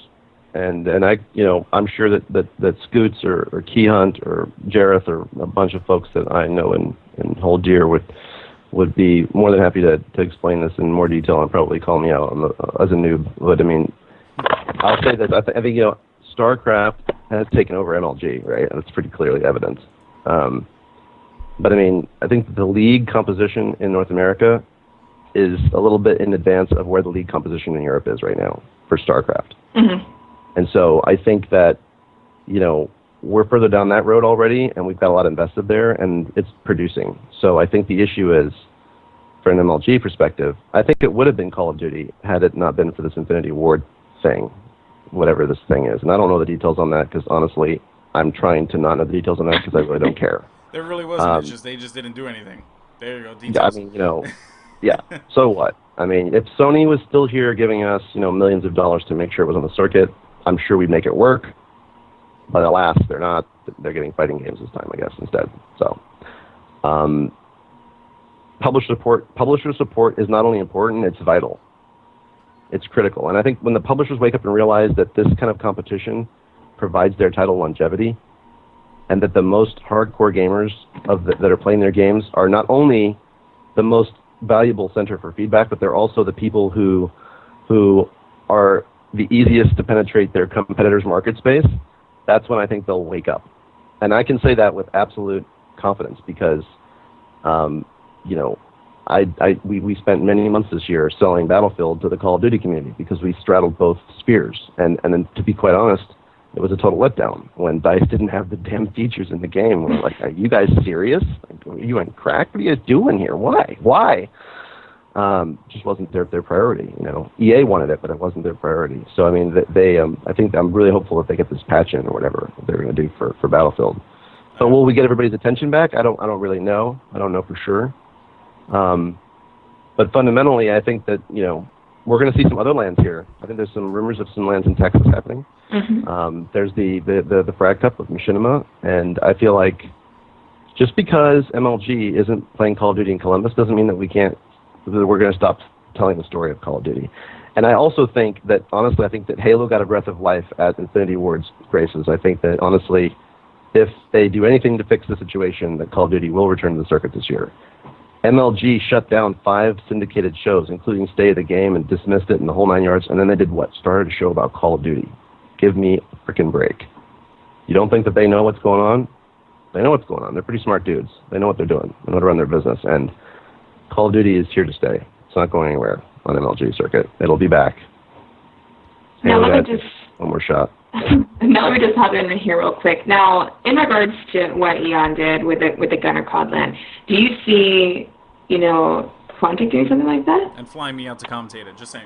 and I'm sure that Scoots or Key Hunt or Jareth or a bunch of folks that I know and hold dear would be more than happy to explain this in more detail and probably call me out as a noob. But I mean, I'll say this: I think StarCraft has taken over MLG, right? That's pretty clearly evident. But I mean, I think the league composition in North America is a little bit in advance of where the league composition in Europe is right now for StarCraft. Mm-hmm. And so I think that, we're further down that road already, and we've got a lot invested there, and it's producing. So I think the issue is, for an MLG perspective, I think it would have been Call of Duty had it not been for this Infinity Ward thing, whatever this thing is. And I don't know the details on that because, honestly, I'm trying to not know the details on that because I really don't care. There really wasn't. They just didn't do anything. There you go. Details. I mean, yeah. So what? I mean, if Sony was still here giving us, millions of dollars to make sure it was on the circuit, I'm sure we'd make it work. But alas, they're not. They're getting fighting games this time, I guess, instead. So, publisher support is not only important, it's vital. It's critical. And I think when the publishers wake up and realize that this kind of competition provides their title longevity, and that the most hardcore gamers that are playing their games are not only the most valuable center for feedback, but they're also the people who are the easiest to penetrate their competitors' market space, that's when I think they'll wake up. And I can say that with absolute confidence because, we spent many months this year selling Battlefield to the Call of Duty community because we straddled both spheres. And then, to be quite honest, it was a total letdown when DICE didn't have the damn features in the game. We're like, are you guys serious? Are you on crack? What are you guys doing here? Why? Just wasn't their priority. EA wanted it, but it wasn't their priority. So I mean, I think I'm really hopeful that they get this patch in or whatever they're going to do for Battlefield. But will we get everybody's attention back? I don't really know. I don't know for sure. But fundamentally, I think that we're going to see some other lands here. I think there's some rumors of some lands in Texas happening. Mm-hmm. There's the Frag Cup with Machinima, and I feel like just because MLG isn't playing Call of Duty in Columbus doesn't mean that we're going to stop telling the story of Call of Duty. And I also think that, honestly, I think that Halo got a breath of life at Infinity Ward's graces. I think that, honestly, if they do anything to fix the situation, that Call of Duty will return to the circuit this year. MLG shut down 5 syndicated shows, including Stay of the Game, and dismissed it in the whole 9 yards, and then they did what? Started a show about Call of Duty. Give me a freaking break. You don't think that they know what's going on? They know what's going on. They're pretty smart dudes. They know what they're doing. They know how to run their business, and Call of Duty is here to stay. It's not going anywhere on MLG circuit. It'll be back. Now let me just one more shot. Now let me just hop in here real quick. Now, in regards to what Eon did with the Gunner Codland, do you see, Quantic doing something like that? And flying me out to commentate it, just saying.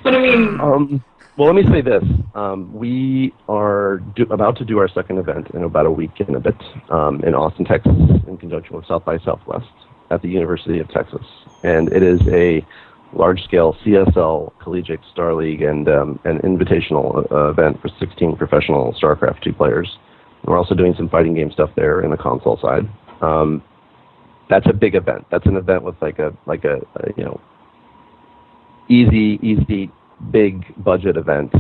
But I mean... well, let me say this. We are about to do our second event in about a week and a bit in Austin, Texas, in conjunction with South by Southwest at the University of Texas. And it is a large-scale CSL, Collegiate Star League, and an invitational event for 16 professional StarCraft 2 players. And we're also doing some fighting game stuff there in the console side. That's a big event. That's an event with like a easy, big budget event.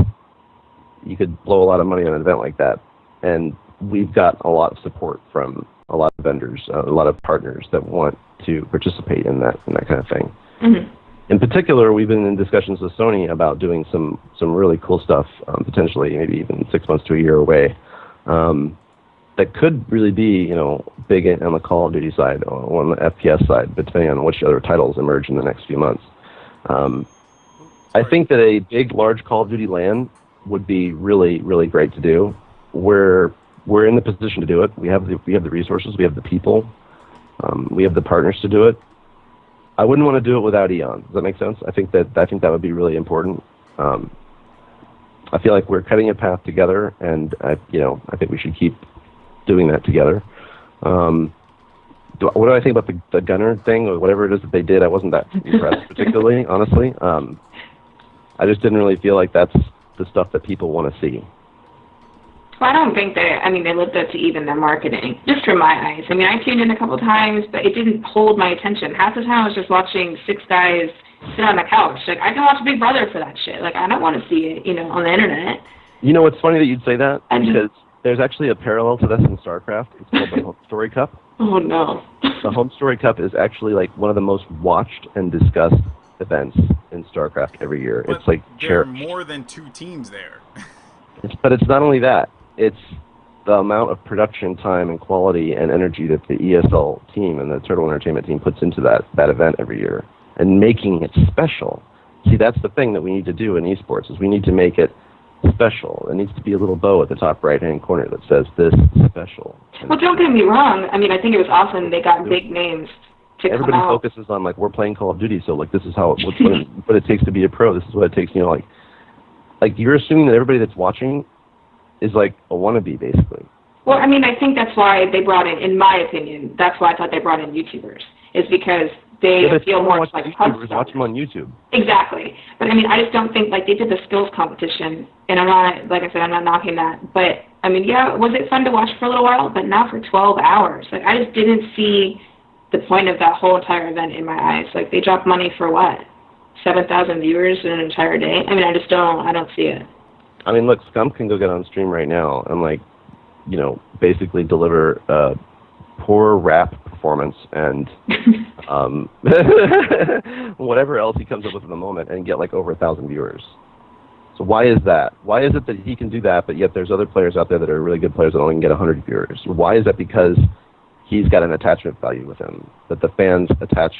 You could blow a lot of money on an event like that. And we've got a lot of support from a lot of vendors, a lot of partners that want to participate in that kind of thing. Mm-hmm. In particular, we've been in discussions with Sony about doing some really cool stuff, potentially maybe even 6 months to a year away, that could really be, big on the Call of Duty side or on the FPS side, but depending on which other titles emerge in the next few months. I think that a big, large Call of Duty LAN would be really, really great to do. We're in the position to do it. We have the resources, we have the people, we have the partners to do it. I wouldn't want to do it without Eon. Does that make sense? I think that would be really important. I feel like we're cutting a path together, and I think we should keep doing that together. What do I think about the Gunner thing or whatever it is that they did? I wasn't that impressed particularly, honestly. I just didn't really feel like that's the stuff that people want to see. Well, I don't think they lived up to even their marketing, just from my eyes. I mean, I tuned in a couple times, but it didn't hold my attention. Half the time I was just watching 6 guys sit on the couch. Like, I can watch Big Brother for that shit. Like, I don't want to see it, on the internet. It's funny that you'd say that, because there's actually a parallel to this in StarCraft. It's called the Home Story Cup. Oh, no. The Home Story Cup is actually, like, one of the most watched and discussed events in StarCraft every year. But it's like there are more than 2 teams there. But it's not only that. It's the amount of production time and quality and energy that the ESL team and the Turtle Entertainment team puts into that event every year and making it special. See, that's the thing that we need to do in esports, is we need to make it special. It needs to be a little bow at the top right-hand corner that says, this is special. Well, don't get me wrong. I mean, I think it was awesome they got big names to Everybody come out. focuses on, like, we're playing Call of Duty, so, like, this is how what it takes to be a pro. This is what it takes, like you're assuming that everybody that's watching is like a wannabe, basically. Well, I mean, I think that's why they brought in my opinion, that's why I thought they brought in YouTubers, is because they feel more like YouTubers. Watch them on YouTube. Exactly. But I mean, I just don't think, like, they did the skills competition, and I'm not, like I said, I'm not knocking that. But, I mean, yeah, was it fun to watch for a little while? But not for 12 hours. Like, I just didn't see the point of that whole entire event in my eyes. Like, they dropped money for what? 7,000 viewers in an entire day? I mean, I don't see it. I mean, look, Scump can go get on stream right now and, like, basically deliver a poor rap performance and whatever else he comes up with in the moment and get, like, over 1,000 viewers. So why is that? Why is it that he can do that, but yet there's other players out there that are really good players that only can get 100 viewers? Why is that? Because he's got an attachment value with him, that the fans attach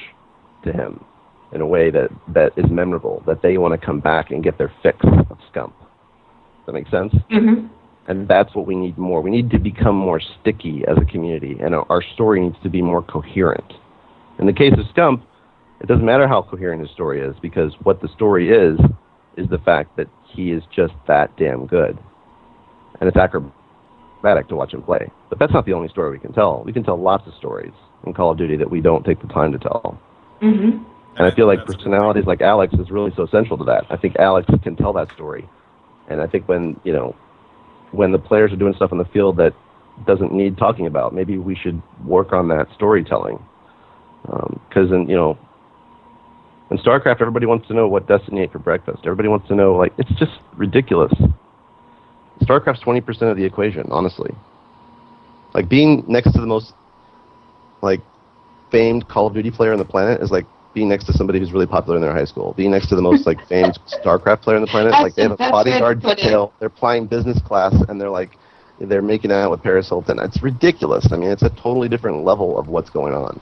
to him in a way that is memorable, that they want to come back and get their fix of Scump. Does that make sense? Mm-hmm. And that's what we need more. We need to become more sticky as a community, and our story needs to be more coherent. In the case of Scump, it doesn't matter how coherent his story is, because what the story is the fact that he is just that damn good. And it's acrobatic to watch him play. But that's not the only story we can tell. We can tell lots of stories in Call of Duty that we don't take the time to tell. Mm-hmm. And I feel like personalities like Alex is really so central to that. I think Alex can tell that story. And I think when the players are doing stuff in the field that doesn't need talking about, maybe we should work on that storytelling. Because in StarCraft, everybody wants to know what Destiny ate for breakfast. Everybody wants to know, like, it's just ridiculous. StarCraft's 20% of the equation, honestly. Like, being next to the most, like, famed Call of Duty player on the planet is like being next to somebody who's really popular in their high school. Being next to the most, like, famed StarCraft player on the planet, like, they have a bodyguard detail, they're flying business class, and they're making out with Paris Hilton. It's ridiculous. I mean, it's a totally different level of what's going on.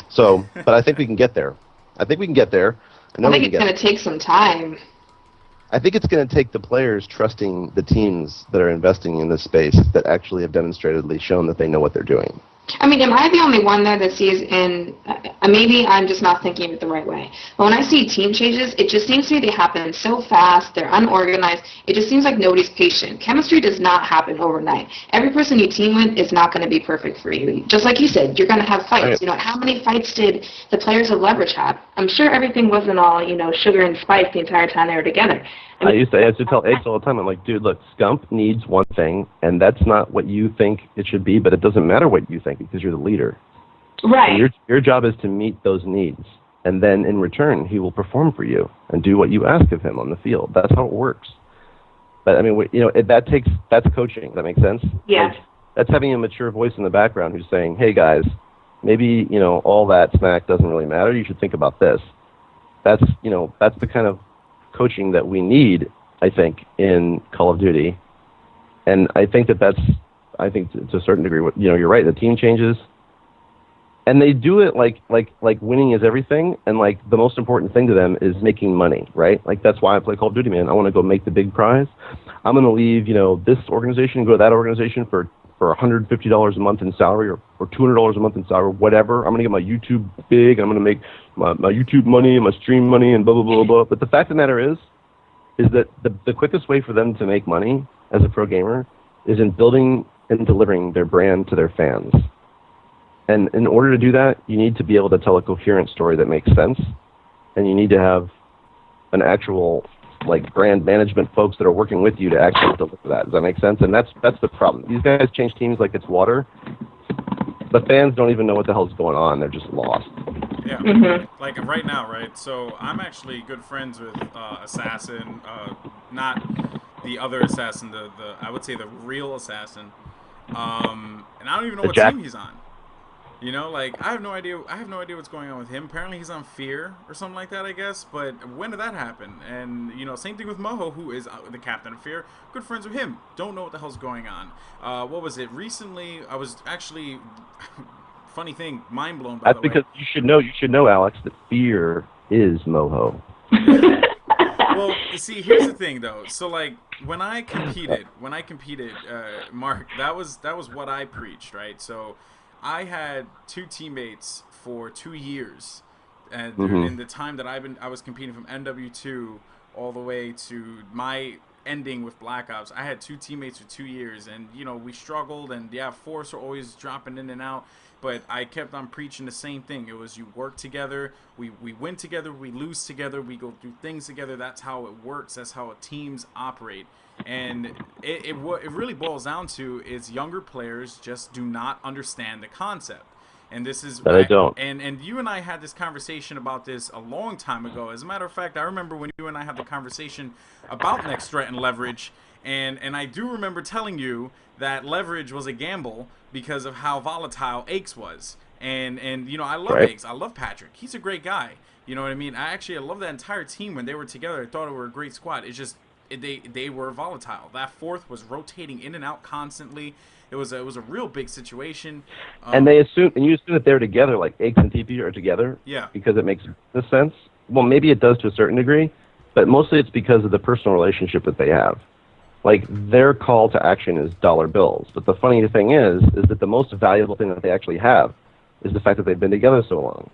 So, but I think we can get there. I think it's going to take some time. I think it's going to take the players trusting the teams that are investing in this space that actually have demonstratedly shown that they know what they're doing. I mean, am I the only one there that sees in, maybe I'm just not thinking of it the right way, but when I see team changes, it just seems to me they happen so fast, they're unorganized, it just seems like nobody's patient. Chemistry does not happen overnight. Every person you team with is not going to be perfect for you. Just like you said, you're going to have fights. Right. You know, how many fights did the players of Leverage have? I'm sure everything wasn't all, sugar and spice the entire time they were together. I used to tell Eggs all the time, I'm like, dude, look, Scump needs one thing, and that's not what you think it should be, but it doesn't matter what you think because you're the leader. Right. And your job is to meet those needs, and then in return, he will perform for you and do what you ask of him on the field. That's how it works. But, I mean, that's coaching. Does that make sense? Yeah. Like, that's having a mature voice in the background who's saying, hey, guys, maybe, all that smack doesn't really matter. You should think about this. That's the kind of coaching that we need, I think, in Call of Duty, and I think that's to a certain degree, you're right. The team changes, and they do it like winning is everything, and like the most important thing to them is making money, right? Like that's why I play Call of Duty, man. I want to go make the big prize. I'm going to leave, this organization and go to that organization for $150 a month in salary or $200 a month in salary, whatever. I'm going to get my YouTube big. I'm going to make my YouTube money and my stream money and blah, blah, blah, blah. But the fact of the matter is that the quickest way for them to make money as a pro gamer is in building and delivering their brand to their fans. And in order to do that, you need to be able to tell a coherent story that makes sense. And you need to have an actual brand management folks that are working with you to actually deliver that. Does that make sense? And that's the problem. These guys change teams like it's water. The fans don't even know what the hell's going on. They're just lost. Yeah. Mm-hmm. Like right now, right? So I'm actually good friends with Assassin, not the other Assassin, the I would say the real Assassin. And I don't even know what team he's on. I have no idea. I have no idea what's going on with him. Apparently, he's on Fear or something like that, I guess. But when did that happen? And same thing with Moho, who is the captain of Fear. Good friends with him. Don't know what the hell's going on. What was it? Recently, I was actually funny thing, mind blown. By That's the way. because you should know, Alex, that Fear is Moho. Well, you see, here's the thing, though. So, when I competed, Mark, that was what I preached, right? So. I had two teammates for 2 years, and in the time that I was competing from NW2 all the way to my ending with Black Ops. I had two teammates for 2 years, and we struggled, and force were always dropping in and out. But I kept on preaching the same thing. It was you work together, we win together, we lose together, we go through things together. That's how it works. That's how teams operate. And what it really boils down to is younger players just do not understand the concept. And this is I don't. And you and I had this conversation about this a long time ago. As a matter of fact, I remember when you and I had the conversation about Next Threat and Leverage, and I do remember telling you that Leverage was a gamble because of how volatile Aches was. And I love Aches. I love Patrick. He's a great guy. You know what I mean? I love that entire team when they were together. I thought it were a great squad. It's just they were volatile. That fourth was rotating in and out constantly. It was a real big situation. And you assume that they're together, like Aches and TP are together. Yeah. Because it makes business sense. Well, maybe it does to a certain degree, but mostly it's because of the personal relationship that they have. Like their call to action is dollar bills. But the funny thing is that the most valuable thing that they actually have is the fact that they've been together so long.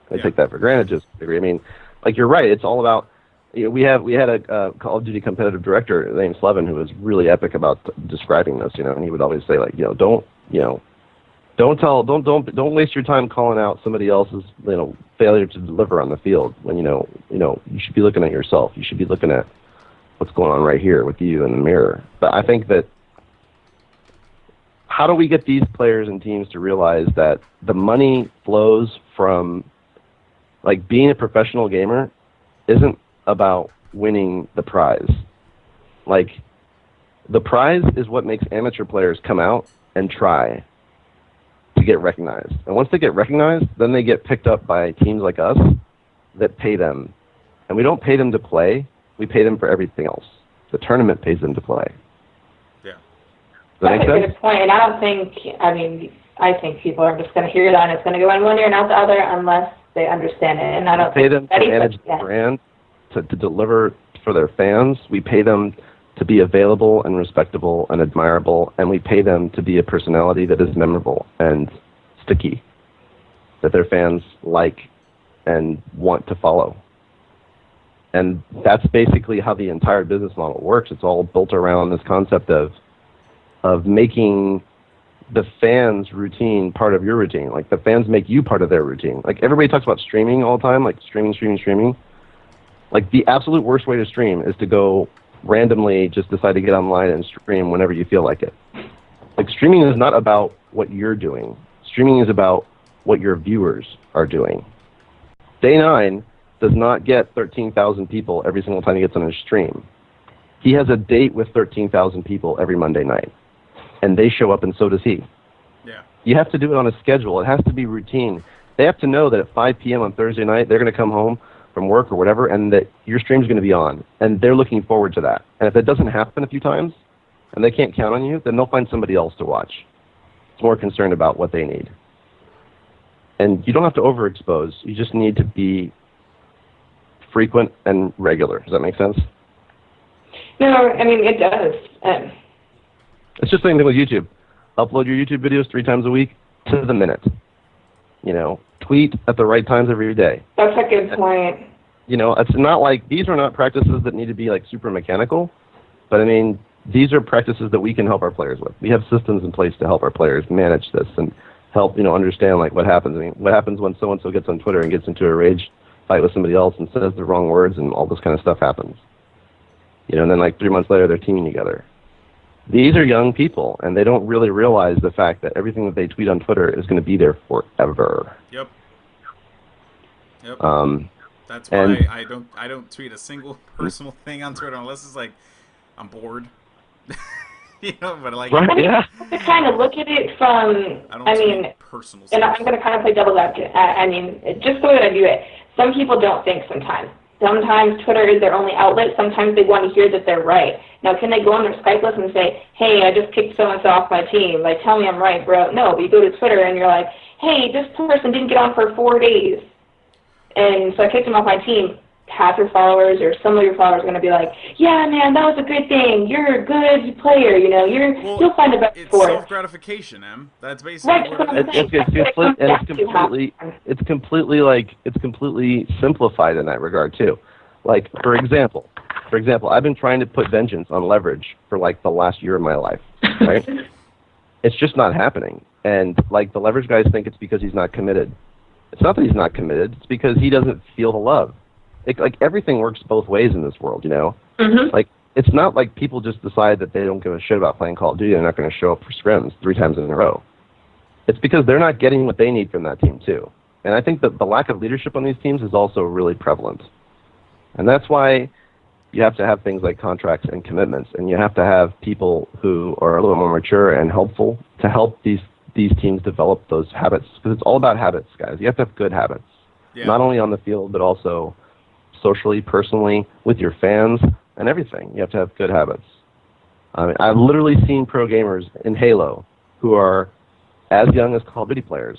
They take that for granted just to a degree. I mean, like you're right. It's all about. We had a Call of Duty competitive director named Slevin who was really epic about describing this, and he would always say don't waste your time calling out somebody else's, failure to deliver on the field when you should be looking at yourself. You should be looking at what's going on right here with you in the mirror. But I think that how do we get these players and teams to realize that the money flows from being a professional gamer isn't about winning the prize. The prize is what makes amateur players come out and try to get recognized. And once they get recognized, then they get picked up by teams like us that pay them. And we don't pay them to play, we pay them for everything else. The tournament pays them to play. Yeah. Does that make sense? That's a good point. And I think people are just going to hear that and it's going to go in one ear and out the other unless they understand it. And I don't pay them to think manage the brand, to deliver for their fans. We pay them to be available and respectable and admirable, and we pay them to be a personality that is memorable and sticky, that their fans like and want to follow. And that's basically how the entire business model works. It's all built around this concept of making the fans' routine part of your routine. Like, the fans make you part of their routine. Like, everybody talks about streaming all the time, like streaming. Like, the absolute worst way to stream is to go randomly just decide to get online and stream whenever you feel like it. Like, streaming is not about what you're doing. Streaming is about what your viewers are doing. Day 9 does not get 13,000 people every single time he gets on his stream. He has a date with 13,000 people every Monday night. And they show up, and so does he. Yeah. You have to do it on a schedule. It has to be routine. They have to know that at 5 p.m. on Thursday night, they're going to come home from work or whatever, and that your stream's going to be on. And they're looking forward to that. And if it doesn't happen a few times, and they can't count on you, then they'll find somebody else to watch. It's more concerned about what they need. And you don't have to overexpose. You just need to be frequent and regular. Does that make sense? No, I mean, it does. It's just the same thing with YouTube. Upload your YouTube videos 3 times a week to the minute. You know, tweet at the right times every day. That's a good point. You know, it's not like, these are not practices that need to be like super mechanical, but I mean, these are practices that we can help our players with. We have systems in place to help our players manage this and help, you know, understand like what happens. I mean, what happens when so-and-so gets on Twitter and gets into a rage fight with somebody else and says the wrong words, and all this kind of stuff happens. You know, and then like 3 months later, they're teaming together. These are young people, and they don't really realize the fact that everything that they tweet on Twitter is going to be there forever. Yep. That's why I don't tweet a single personal thing on Twitter unless it's like I'm bored. You know, but like, right, yeah. To kind of look at it from, I mean, personal and I'm going to kind of play devil's advocate. I mean, just the way that I do it, some people don't think sometimes. Sometimes Twitter is their only outlet. Sometimes they want to hear that they're right. Now, can they go on their Skype list and say, hey, I just kicked so-and-so off my team. Like, tell me I'm right, bro. No, but you go to Twitter and you're like, hey, this person didn't get on for 4 days. And so I kicked him off my team. Half your followers or some of your followers are going to be like, yeah, man, that was a good thing. You're a good player. You know, you'll find a better sport. It's self-gratification, Em. That's basically what it is. It's completely simplified in that regard too. Like, for example, I've been trying to put vengeance on Leverage for like the last year of my life, right? It's just not happening. And like, the Leverage guys think it's because he's not committed. It's not that he's not committed. It's because he doesn't feel the love. Like, everything works both ways in this world, you know? Mm-hmm. Like, it's not like people just decide that they don't give a shit about playing Call of Duty. They're not going to show up for scrims 3 times in a row. It's because they're not getting what they need from that team, too. And I think that the lack of leadership on these teams is also really prevalent. And that's why you have to have things like contracts and commitments, and you have to have people who are a little more mature and helpful to help these teams develop those habits. Because it's all about habits, guys. You have to have good habits. Yeah. Not only on the field, but also socially, personally, with your fans, and everything. You have to have good habits. I mean, I've literally seen pro gamers in Halo who are as young as Call of Duty players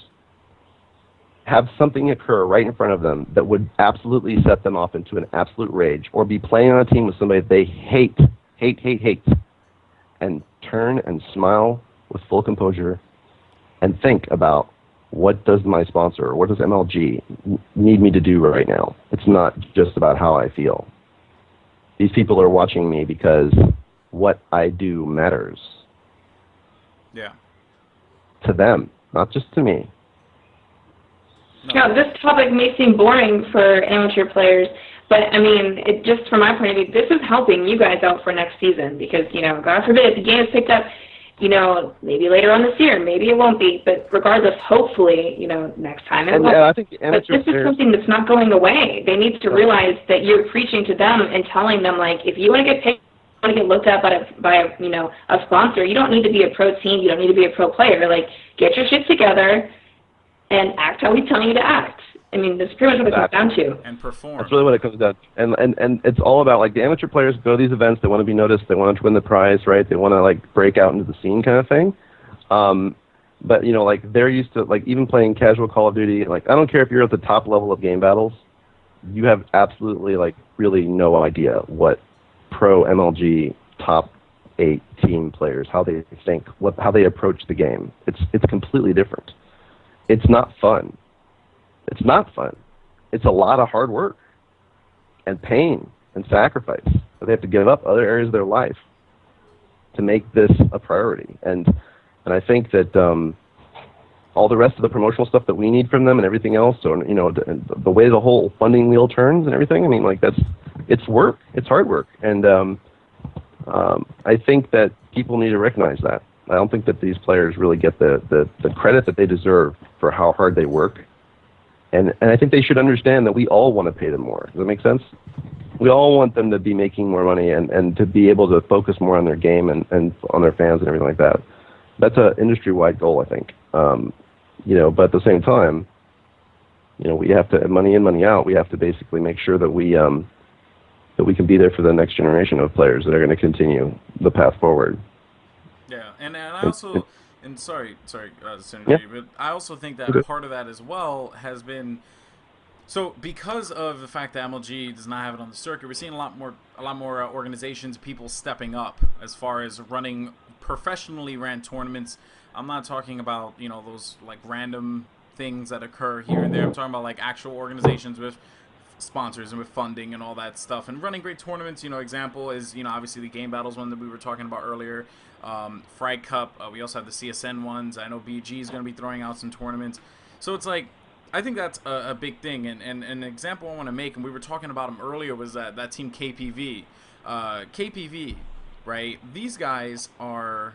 have something occur right in front of them that would absolutely set them off into an absolute rage, or be playing on a team with somebody they hate, and turn and smile with full composure and think about, what does my sponsor, or what does MLG need me to do right now? It's not just about how I feel. These people are watching me because what I do matters. Yeah. To them, not just to me. Now, this topic may seem boring for amateur players, but, I mean, it just from my point of view, this is helping you guys out for next season because, you know, God forbid, if the game is picked up, you know, maybe later on this year, maybe it won't be, but regardless, hopefully, you know, next time it will. I think but this is something that's not going away. They need to realize that you're preaching to them and telling them, like, if you want to get picked, you want to get looked at by a, you know, a sponsor, you don't need to be a pro team, you don't need to be a pro player. Like, get your shit together and act how we tell you to act. I mean, that's pretty much what it comes down to. And perform. That's really what it comes down to. And it's all about, like, the amateur players go to these events, they want to be noticed, they want to win the prize, right? They want to, like, break out into the scene kind of thing. But, you know, like, they're used to, like, even playing casual Call of Duty, like, I don't care if you're at the top level of game battles, you have absolutely like really no idea what pro MLG top 8 team players, how they think, how they approach the game. It's completely different. It's not fun. It's not fun. It's a lot of hard work and pain and sacrifice. They have to give up other areas of their life to make this a priority. And I think that all the rest of the promotional stuff that we need from them and everything else, so you know, the way the whole funding wheel turns and everything. I mean, like it's work. It's hard work, and I think that people need to recognize that. I don't think that these players really get the credit that they deserve for how hard they work. And I think they should understand that we all want to pay them more. Does that make sense? We all want them to be making more money and to be able to focus more on their game and on their fans and everything like that. That's an industry-wide goal, I think. You know, but at the same time, you know, we have to, money in, money out, we have to basically make sure that we can be there for the next generation of players that are going to continue the path forward. Yeah, and I also, and sorry, Senator, but I also think that part of that as well has been, so because of the fact that MLG does not have it on the circuit, we're seeing a lot more organizations, people stepping up as far as running professionally ran tournaments. I'm not talking about, you know, those like random things that occur here and there. I'm talking about like actual organizations with sponsors and with funding and all that stuff and running great tournaments. You know, example is, you know, obviously the game battles one that we were talking about earlier, Frag Cup. We also have the CSN ones. I know BG is going to be throwing out some tournaments. So it's like, I think that's a big thing. And an example I want to make, and we were talking about them earlier, was that team KPV. KPV, right? These guys are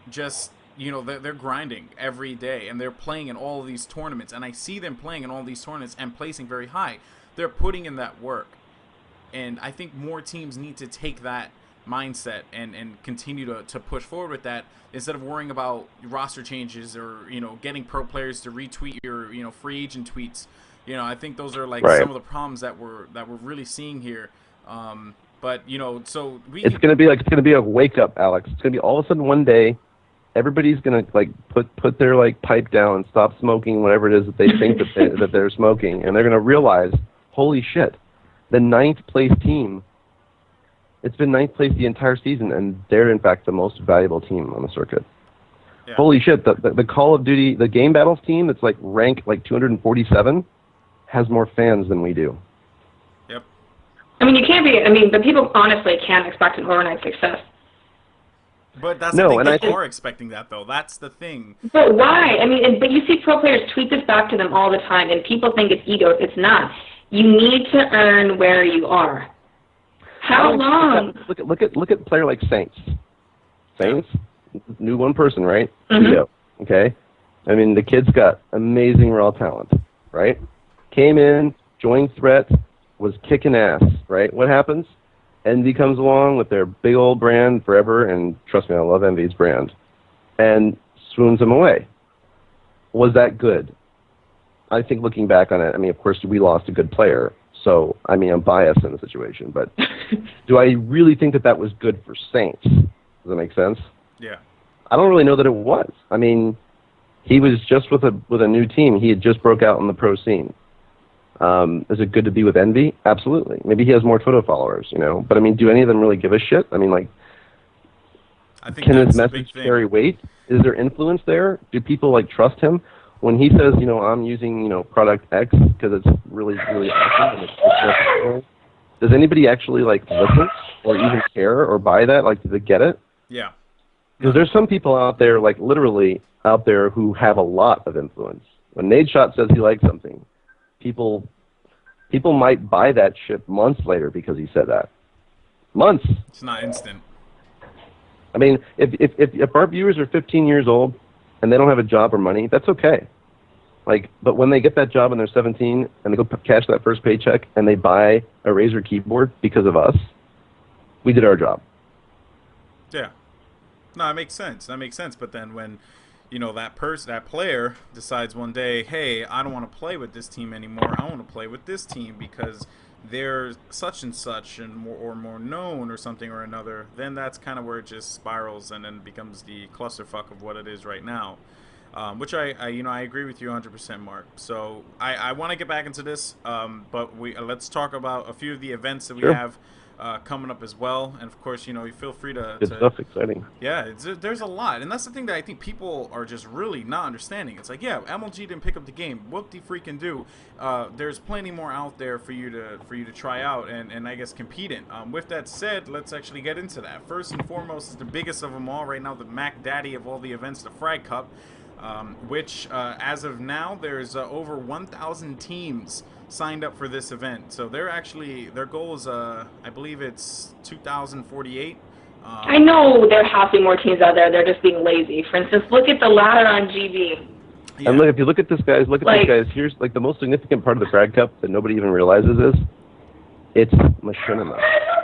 just, you know, they're grinding every day, and they're playing in all of these tournaments, and I see them playing in all these tournaments and placing very high. They're putting in that work, and I think more teams need to take that mindset and continue to push forward with that instead of worrying about roster changes or, you know, getting pro players to retweet your, you know, free agent tweets. You know, I think those are like some of the problems that we're really seeing here. But you know, so it's gonna be a wake up, Alex. It's gonna be all of a sudden one day, everybody's gonna like put their like pipe down and stop smoking whatever it is that they think that they're smoking, and they're gonna realize, holy shit, the 9th place team. It's been 9th place the entire season, and they're in fact the most valuable team on the circuit. Yeah. Holy shit, the Call of Duty, the game battles team that's like ranked like 247 has more fans than we do. Yep. I mean, you can't be. I mean, but people honestly can't expect an overnight success. But that's the thing. People are expecting that, though. That's the thing. But why? I mean, but you see pro players tweet this back to them all the time, and people think it's ego. It's not. You need to earn where you are. How long? Look at a player like Saints. Saints, new one person, right? Mm-hmm. Yeah. Okay. I mean, the kid's got amazing raw talent, right? Came in, joined Threat, was kicking ass, right? What happens? Envy comes along with their big old brand forever, and trust me, I love Envy's brand, and swoons him away. Was that good? I think looking back on it, I mean, of course, we lost a good player, so, I mean, I'm biased in the situation, but do I really think that that was good for Saints? Does that make sense? Yeah. I don't really know that it was. I mean, he was just with a new team. He had just broke out in the pro scene. Is it good to be with Envy? Absolutely. Maybe he has more Twitter followers, you know. But I mean, do any of them really give a shit? I mean, like, can his message carry weight? Is there influence there? Do people like trust him when he says, you know, I'm using, you know, product X because it's really awesome and it's necessary? Does anybody actually like listen or even care or buy that? Like, do they get it? Yeah. Because there's some people out there, like literally out there, who have a lot of influence. When Nadeshot says he likes something, people might buy that shit months later because he said that. Months. It's not instant. I mean, if our viewers are 15 years old and they don't have a job or money, that's okay. Like, but when they get that job and they're 17 and they go cash that first paycheck and they buy a Razer keyboard because of us, we did our job. Yeah. No, that makes sense. That makes sense. But then when, you know, that player decides one day, hey, I don't want to play with this team anymore. I want to play with this team because they're such and such and more known or something or another, then that's kind of where it just spirals and then becomes the clusterfuck of what it is right now. which I agree with you 100%, Mark. So I want to get back into this, but let's talk about a few of the events that we Sure. have coming up as well. And of course, you feel free Good stuff. Exciting. yeah, there's a lot, and that's the thing that I think people are just really not understanding. It's like, yeah, MLG didn't pick up the game. Whoop de freaking do. There's plenty more out there for you to try out and I guess compete in. With that said, let's actually get into that. First and foremost is the biggest of them all right now, the Mac Daddy of all the events, the Frag Cup, which as of now there's over 1,000 teams signed up for this event. So their goal is I believe it's 2,048. I know there have to be more teams out there. They're just being lazy. For instance, look at the ladder on GB. Yeah. And look, if you look at this, guys, these guys. Here's like the most significant part of the Frag Cup that nobody even realizes is it's machinima.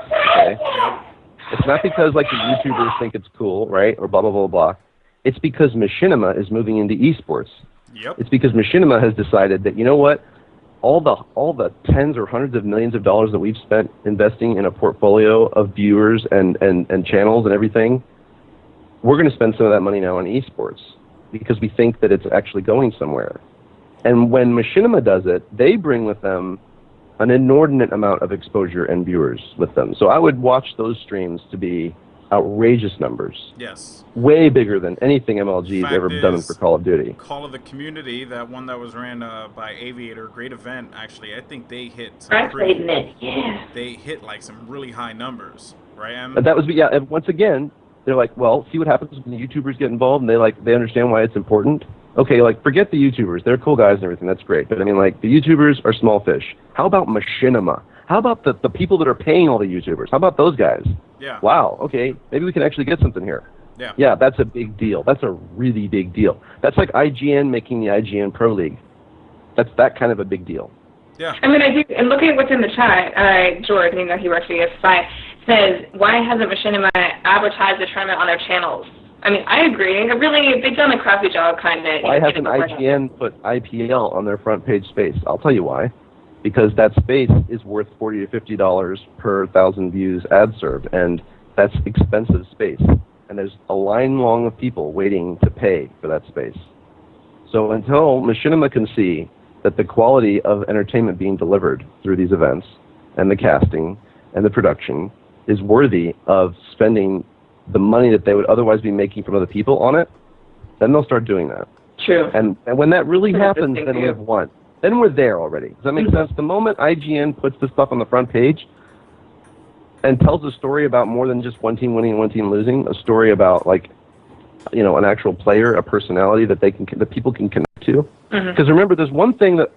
Okay? It's not because like the YouTubers think it's cool, right? Or blah blah blah blah. It's because machinima is moving into esports. Yep. It's because machinima has decided that, you know what, all the tens or hundreds of millions of dollars that we've spent investing in a portfolio of viewers and channels and everything, we're going to spend some of that money now on esports because we think that it's actually going somewhere. And when machinima does it, they bring with them an inordinate amount of exposure and viewers with them. So I would watch those streams to be outrageous numbers. Yes. Way bigger than anything MLG's ever done for Call of Duty. Call of the Community, that one that was ran by Aviator, great event actually. I think they hit they hit like some really high numbers, right? And that was and once again, they're like, well, see what happens when the YouTubers get involved and they understand why it's important. Okay, like forget the YouTubers, they're cool guys and everything, that's great. But I mean, like the YouTubers are small fish. How about machinima? How about the people that are paying all the YouTubers? How about those guys? Yeah. Wow, okay, maybe we can actually get something here. Yeah. Yeah, that's a big deal. That's a really big deal. That's like IGN making the IGN Pro League. That's that kind of a big deal. Yeah. I mean, I do, and looking at what's in the chat, George, he works for ESFI, says, why hasn't Machinima advertised the tournament on their channels? I mean, I agree. Really, they've done a crappy job, kind of. Why hasn't IGN put IPL on their front page space? I'll tell you why. Because that space is worth $40 to $50 per 1,000 views ad served, and that's expensive space. And there's a line long of people waiting to pay for that space. So until Machinima can see that the quality of entertainment being delivered through these events, and the casting, and the production, is worthy of spending the money that they would otherwise be making from other people on it, then they'll start doing that. True. And when that really happens, then we have won. Then we're there already. Does that make sense? The moment IGN puts this stuff on the front page and tells a story about more than just one team winning and one team losing, a story about like, an actual player, a personality that people can connect to. Because remember, there's one thing that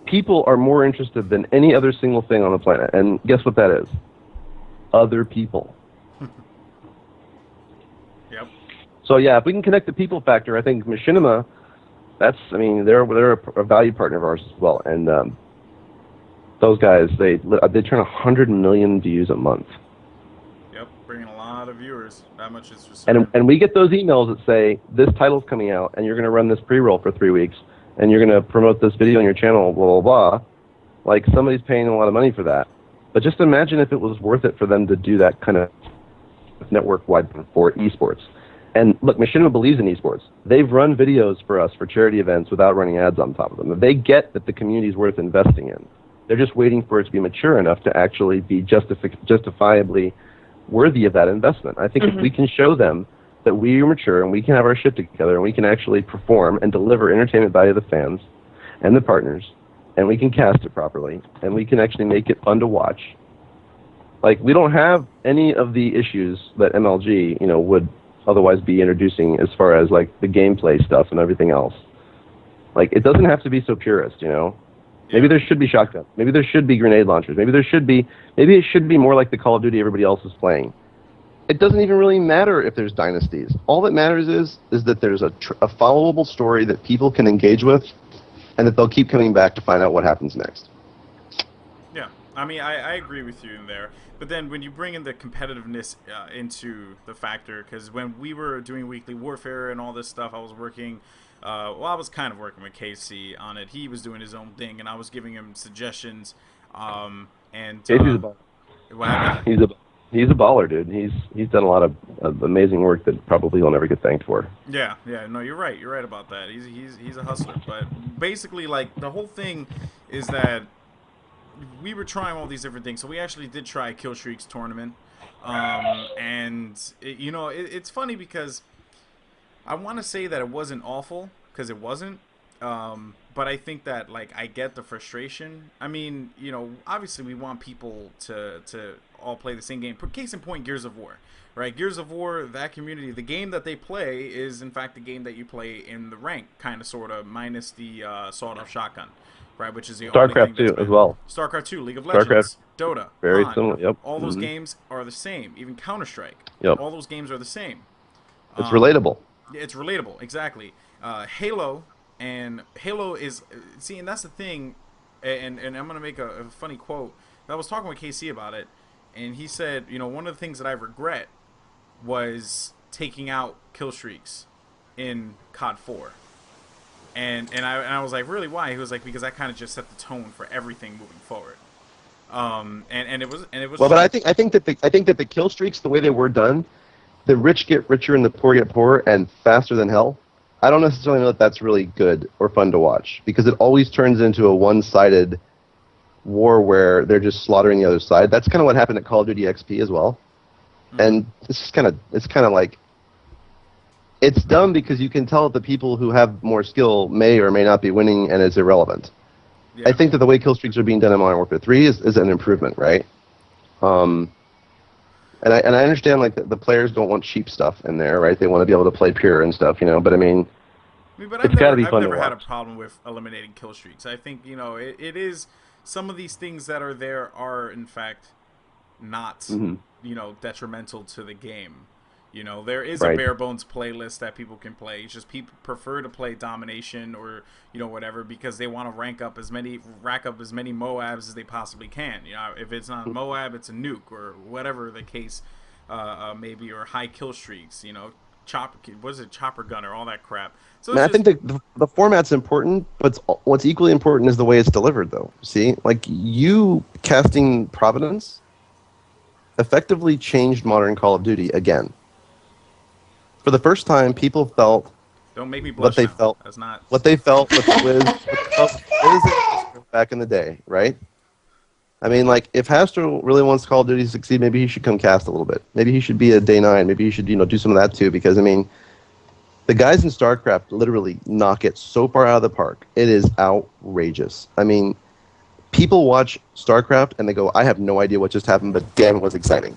people are more interested than any other single thing on the planet, and guess what that is? Other people. Yep. So yeah, if we can connect the people factor, I think Machinima. They're a value partner of ours as well, and those guys they turn 100 million views a month. Yep, bringing a lot of viewers. That much is just. And we get those emails that say this title's coming out, and you're going to run this pre-roll for 3 weeks, and you're going to promote this video on your channel, blah blah blah. Like somebody's paying a lot of money for that. But just imagine if it was worth it for them to do that kind of network-wide for esports. And look, Machinima believes in esports. They've run videos for us for charity events without running ads on top of them. They get that the community is worth investing in. They're just waiting for it to be mature enough to actually be justifiably worthy of that investment. I think if we can show them that we are mature and we can have our shit together and we can actually perform and deliver entertainment value to the fans and the partners, and we can cast it properly, and we can actually make it fun to watch. Like, we don't have any of the issues that MLG, would otherwise be introducing as far as like the gameplay stuff and everything else. Like, it doesn't have to be so purist, Maybe there should be shotguns. Maybe there should be grenade launchers. Maybe it should be more like the Call of Duty everybody else is playing. It doesn't even really matter if there's dynasties. All that matters is that there's a followable story that people can engage with, and that they'll keep coming back to find out what happens next. Yeah, I agree with you in there. But then when you bring in the competitiveness into the factor, because when we were doing Weekly Warfare and all this stuff, I was working, I was kind of working with Casey on it. He was doing his own thing, and I was giving him suggestions. Casey's a bum. What happened? He's a bum. He's a baller, dude. He's done a lot of amazing work that probably he'll never get thanked for. Yeah, yeah, no, you're right. You're right about that. He's a hustler. But basically, like, the whole thing is that we were trying all these different things. So we actually did try a Kill Streaks tournament. And, it's funny because I want to say that it wasn't awful, because it wasn't. But I think that, like, I get the frustration. I mean, obviously we want people to all play the same game. Case in point, Gears of War. Right, Gears of War, that community, the game that they play is, in fact, the game that you play in the rank, kind of, sort of, minus the sawed-off shotgun, right, which is the only thing StarCraft 2 as well. StarCraft 2, League of Legends, Dota, very Han, similar. Yep. all those games are the same. Even Counter-Strike, yep. All those games are the same. It's relatable. It's relatable, exactly. Halo is, see, and that's the thing, and I'm going to make a funny quote. I was talking with KC about it, and he said, one of the things that I regret was taking out kill streaks in COD 4. And I was like, really, why? He was like, because that kind of just set the tone for everything moving forward. And it was well, but I think that the kill streaks, the way they were done, the rich get richer and the poor get poorer and faster than hell. I don't necessarily know that that's really good or fun to watch, because it always turns into a one-sided war where they're just slaughtering the other side. That's kind of what happened at Call of Duty XP as well. And it's kind of like, it's dumb because you can tell that the people who have more skill may or may not be winning, and it's irrelevant. Yeah. I think that the way kill streaks are being done in Modern Warfare 3 is an improvement, right? And I understand, like, the players don't want cheap stuff in there, right? They want to be able to play pure and stuff, But I mean, it's got to be fun to watch. I've never had a problem with eliminating kill streaks. I think it is, some of these things that are there are in fact not detrimental to the game. There is a bare bones playlist that people can play. It's just people prefer to play domination or whatever, because they want to rack up as many Moabs as they possibly can. If it's not Moab, it's a nuke or whatever the case maybe, or high kill streaks. Chopper gunner, all that crap. So I think the format's important, but what's equally important is the way it's delivered, though. See, like, you casting Providence effectively changed modern Call of Duty again. For the first time, people felt Don't make me blush what they now. felt. That's not what they felt with Wiz back in the day, right? I mean, like, if Hastro really wants Call of Duty to succeed, maybe he should come cast a little bit. Maybe he should be a Day 9. Maybe he should, do some of that too, because, I mean, the guys in StarCraft literally knock it so far out of the park. It is outrageous. I mean, people watch StarCraft and they go, I have no idea what just happened, but damn, it was exciting.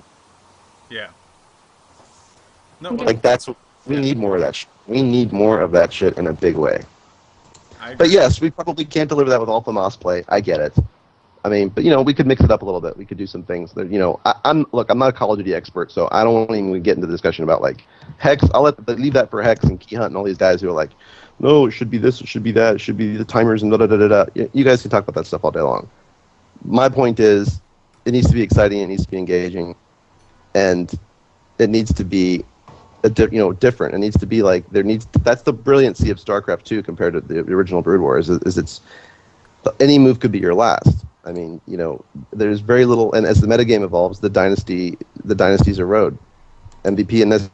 Yeah. No, like, we need more of that shit. We need more of that shit in a big way. But yes, we probably can't deliver that with Alpha Moss play. I get it. I mean, but we could mix it up a little bit. We could do some things that, I'm not a Call of Duty expert, so I don't want to even get into the discussion about, like, Hex. I'll leave that for Hex and Key Hunt and all these guys who are like, no, it should be this, it should be that, it should be the timers and da-da-da-da-da. You guys can talk about that stuff all day long. My point is, it needs to be exciting, it needs to be engaging, and it needs to be different. It needs to be like, that's the brilliancy of StarCraft 2 compared to the original Brood War, is it's any move could be your last. I mean, there's very little, and as the metagame evolves, the dynasties erode. MVP and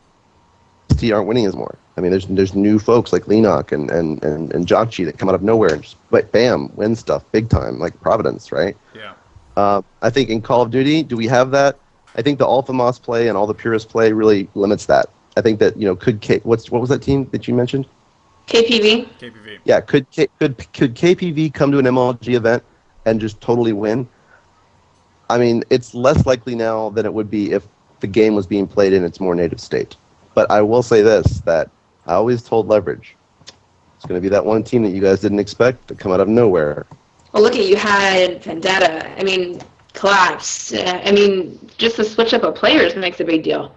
ST aren't winning as more. I mean, there's new folks like Lenok and Jockchi that come out of nowhere and just, bam, win stuff big time, like Providence, right? Yeah. I think in Call of Duty, do we have that? I think the Alpha Moss play and all the Purist play really limits that. I think that, what was that team that you mentioned? KPV. Yeah, could KPV come to an MLG event and just totally win? I mean, it's less likely now than it would be if the game was being played in its more native state. But I will say this, that I always told Leverage, it's going to be that one team that you guys didn't expect to come out of nowhere. Well, look at, you had Vendetta. I mean, Collapse. I mean, just the switch up of players makes a big deal.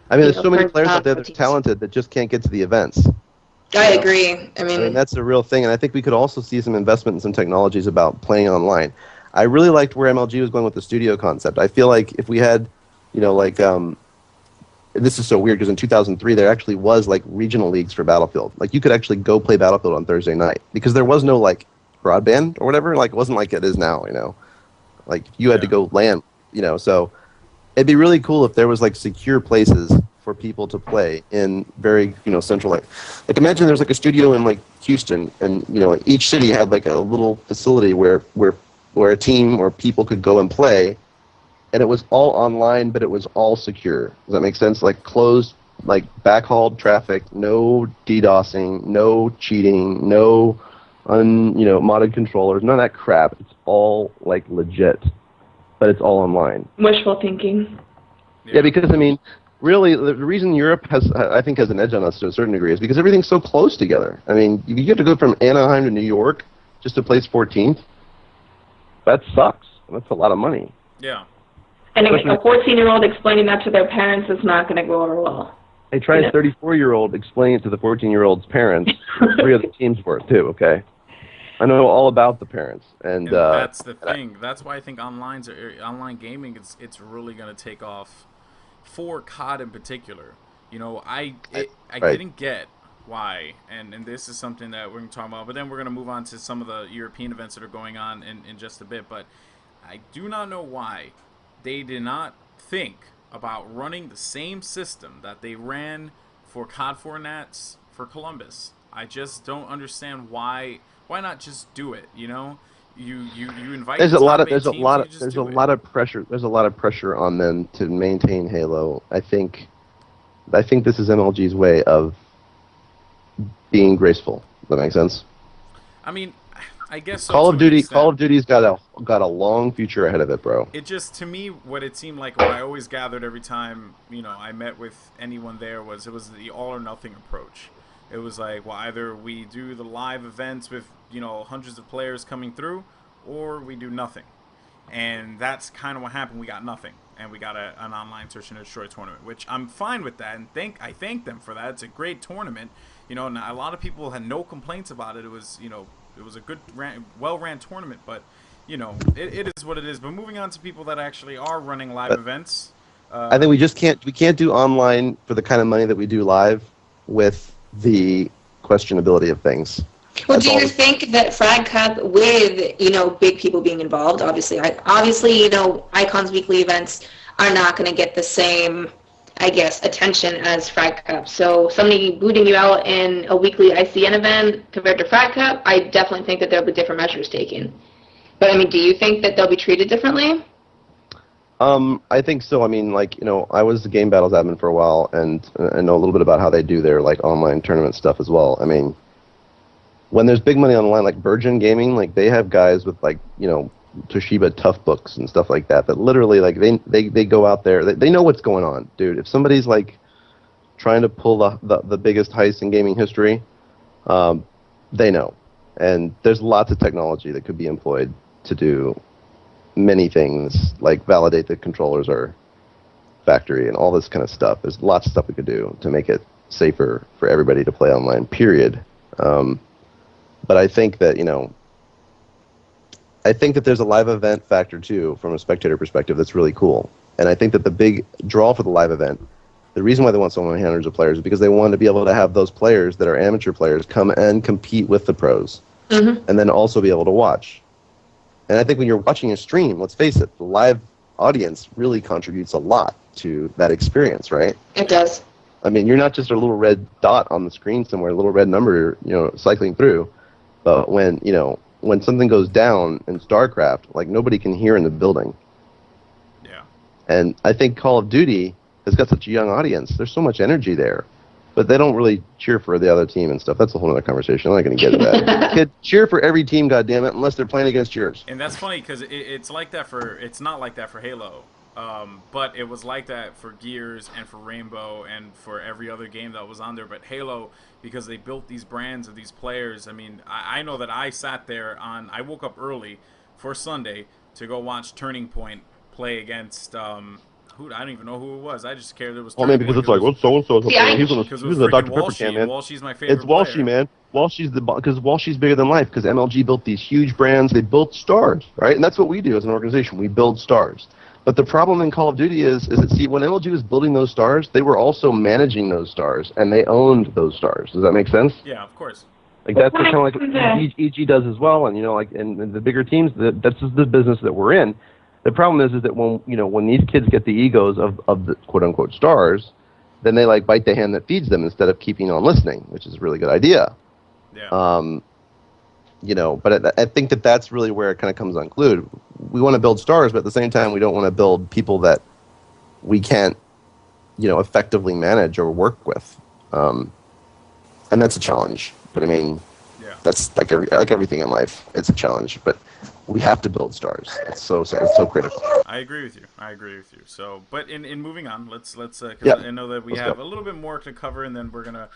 I mean, there's so many players out there that are talented that just can't get to the events. I agree. I mean, that's a real thing, and I think we could also see some investment in some technologies about playing online. I really liked where MLG was going with the studio concept. I feel like if we had, this is so weird because in 2003 there actually was like regional leagues for Battlefield. Like, you could actually go play Battlefield on Thursday night because there was no like broadband or whatever. Like, it wasn't like it is now. Like, you had to go LAN. So It'd be really cool if there was like secure places for people to play in very, central, like imagine there's like a studio in like Houston, and each city had like a little facility where a team or people could go and play, and it was all online, but it was all secure. Does that make sense? Like closed, like backhauled traffic, no DDoSing, no cheating, no modded controllers, none of that crap. It's all like legit, but it's all online. Wishful thinking. Yeah, because I mean, really, the reason Europe I think, has an edge on us to a certain degree is because everything's so close together. I mean, you get to go from Anaheim to New York just to place 14th. That sucks. That's a lot of money. Yeah. And a 14-year-old explaining that to their parents is not going to go over well. Hey, try a 34-year-old explaining it to the 14-year-old's parents. 3 other teams for it, too, okay? I know all about the parents. And that's the thing. That's why I think online gaming, it's really going to take off for COD in particular. I didn't get why, and this is something that we're going to talk about, but then we're going to move on to some of the European events that are going on in just a bit. But I do not know why they did not think about running the same system that they ran for COD 4 Nats for Columbus. I just don't understand why not just do it, You invite there's a lot of pressure on them to maintain Halo. I think this is MLG's way of being graceful. Does that make sense? I mean, I guess so. Call of Duty's got a long future ahead of it, bro. It just, to me, what it seemed like, what I always gathered every time, I met with anyone there was the all or nothing approach. It was like, well, either we do the live events with, hundreds of players coming through, or we do nothing. And that's kind of what happened. We got nothing. And we got an online Search and Destroy tournament, which I'm fine with that, and I thank them for that. It's a great tournament. And a lot of people had no complaints about it. It was, it was a good, well-ran tournament, but, it is what it is. But moving on to people that actually are running live events. I think we can't do online for the kind of money that we do live with the questionability of things. Well, do you think that Frag Cup, with big people being involved, obviously, Icon's weekly events are not going to get the same, I guess, attention as Frag Cup. So somebody booting you out in a weekly ICN event compared to Frag Cup, I definitely think that there'll be different measures taken. But I mean, do you think that they'll be treated differently? I think so. I mean, I was the Game Battles admin for a while, and I know a little bit about how they do their online tournament stuff as well. I mean, when there's big money online, like Virgin Gaming, they have guys with Toshiba Tough Books and stuff like that literally they go out there. They know what's going on, dude. If somebody's trying to pull the biggest heist in gaming history, they know. And there's lots of technology that could be employed to do many things, like validate the controllers are factory and all this kind of stuff. There's lots of stuff we could do to make it safer for everybody to play online, period. But I think that, there's a live event factor, too, from a spectator perspective that's really cool. And I think that the big draw for the live event, the reason why they want so many hundreds of players is because they want to be able to have those players that are amateur players come and compete with the pros. Mm-hmm. And then also be able to watch. And I think when you're watching a stream, let's face it, the live audience really contributes a lot to that experience, right? It does. I mean, you're not just a little red dot on the screen somewhere, a little red number, cycling through. But when something goes down in StarCraft, nobody can hear in the building. Yeah. And I think Call of Duty has got such a young audience. There's so much energy there. But they don't really cheer for the other team and stuff. That's a whole other conversation. I'm not going to get into that. Kid, cheer for every team, goddammit, unless they're playing against yours. And that's funny because it's like that it's not like that for Halo. But it was like that for Gears and for Rainbow and for every other game that was on there. But Halo, because they built these brands of these players, I mean, I know that I sat there I woke up early for Sunday to go watch Turning Point play against, I don't even know who it was. I just cared it was Turning because Point. it's what's so-and-so. He's a Dr. Pepper can, man. Walshy's my favorite It's Walshy, player. Man. Because Walshy's bigger than life, because MLG built these huge brands. They built stars, right? And that's what we do as an organization. We build stars. But the problem in Call of Duty is that, see, when MLG was building those stars, they were also managing those stars, and they owned those stars. Does that make sense? Yeah, of course. That's kind of like EG does as well, and, and the bigger teams, that's just the business that we're in. The problem is that when these kids get the egos of the quote unquote stars, then they like bite the hand that feeds them instead of keeping on listening, which is a really good idea. Yeah. But I think that's really where it kind of comes unglued. We want to build stars, but at the same time, we don't want to build people that we can't, effectively manage or work with. And that's a challenge. But I mean, that's like everything in life. It's a challenge, but we have to build stars. It's so critical. I agree with you. So, but in moving on, let's cause I know that we have a little bit more to cover, and then we're gonna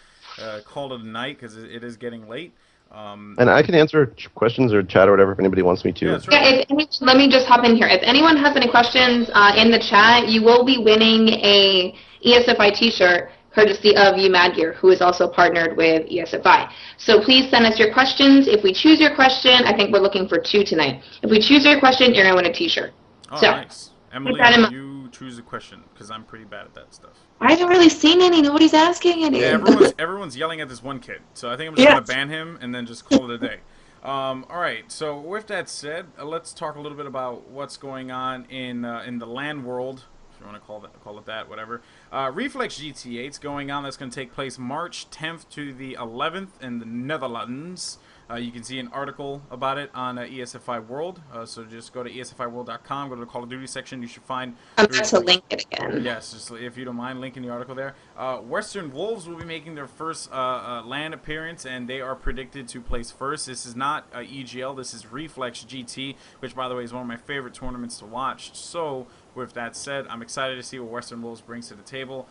call it a night because it is getting late. And I can answer questions or chat or whatever if anybody wants me to. Yeah, let me just hop in here. If anyone has any questions in the chat, you will be winning a ESFI T-shirt courtesy of Gear, who is also partnered with ESFI. So please send us your questions. If we choose your question, I think we're looking for 2 tonight. If we choose your question, you're going to win a T-shirt. Oh, so, nice. Emily, you choose a question, because I'm pretty bad at that stuff. I haven't really seen any. Nobody's asking any. Yeah, everyone's yelling at this one kid. So I think I'm just going to ban him and then just call it a day. All right, so with that said, let's talk a little bit about what's going on in the LAN world. You want to call it that, whatever. Reflex GT8 is going on. That's going to take place March 10th to the 11th in the Netherlands. You can see an article about it on ESFI World. So just go to esfiworld.com, go to the Call of Duty section. You should find... I'm going to link it again. Yes, just if you don't mind linking the article there. Western Wolves will be making their first LAN appearance, and they are predicted to place first. This is not EGL. This is Reflex GT, which, by the way, is one of my favorite tournaments to watch. So... with that said, I'm excited to see what Western Wolves brings to the table.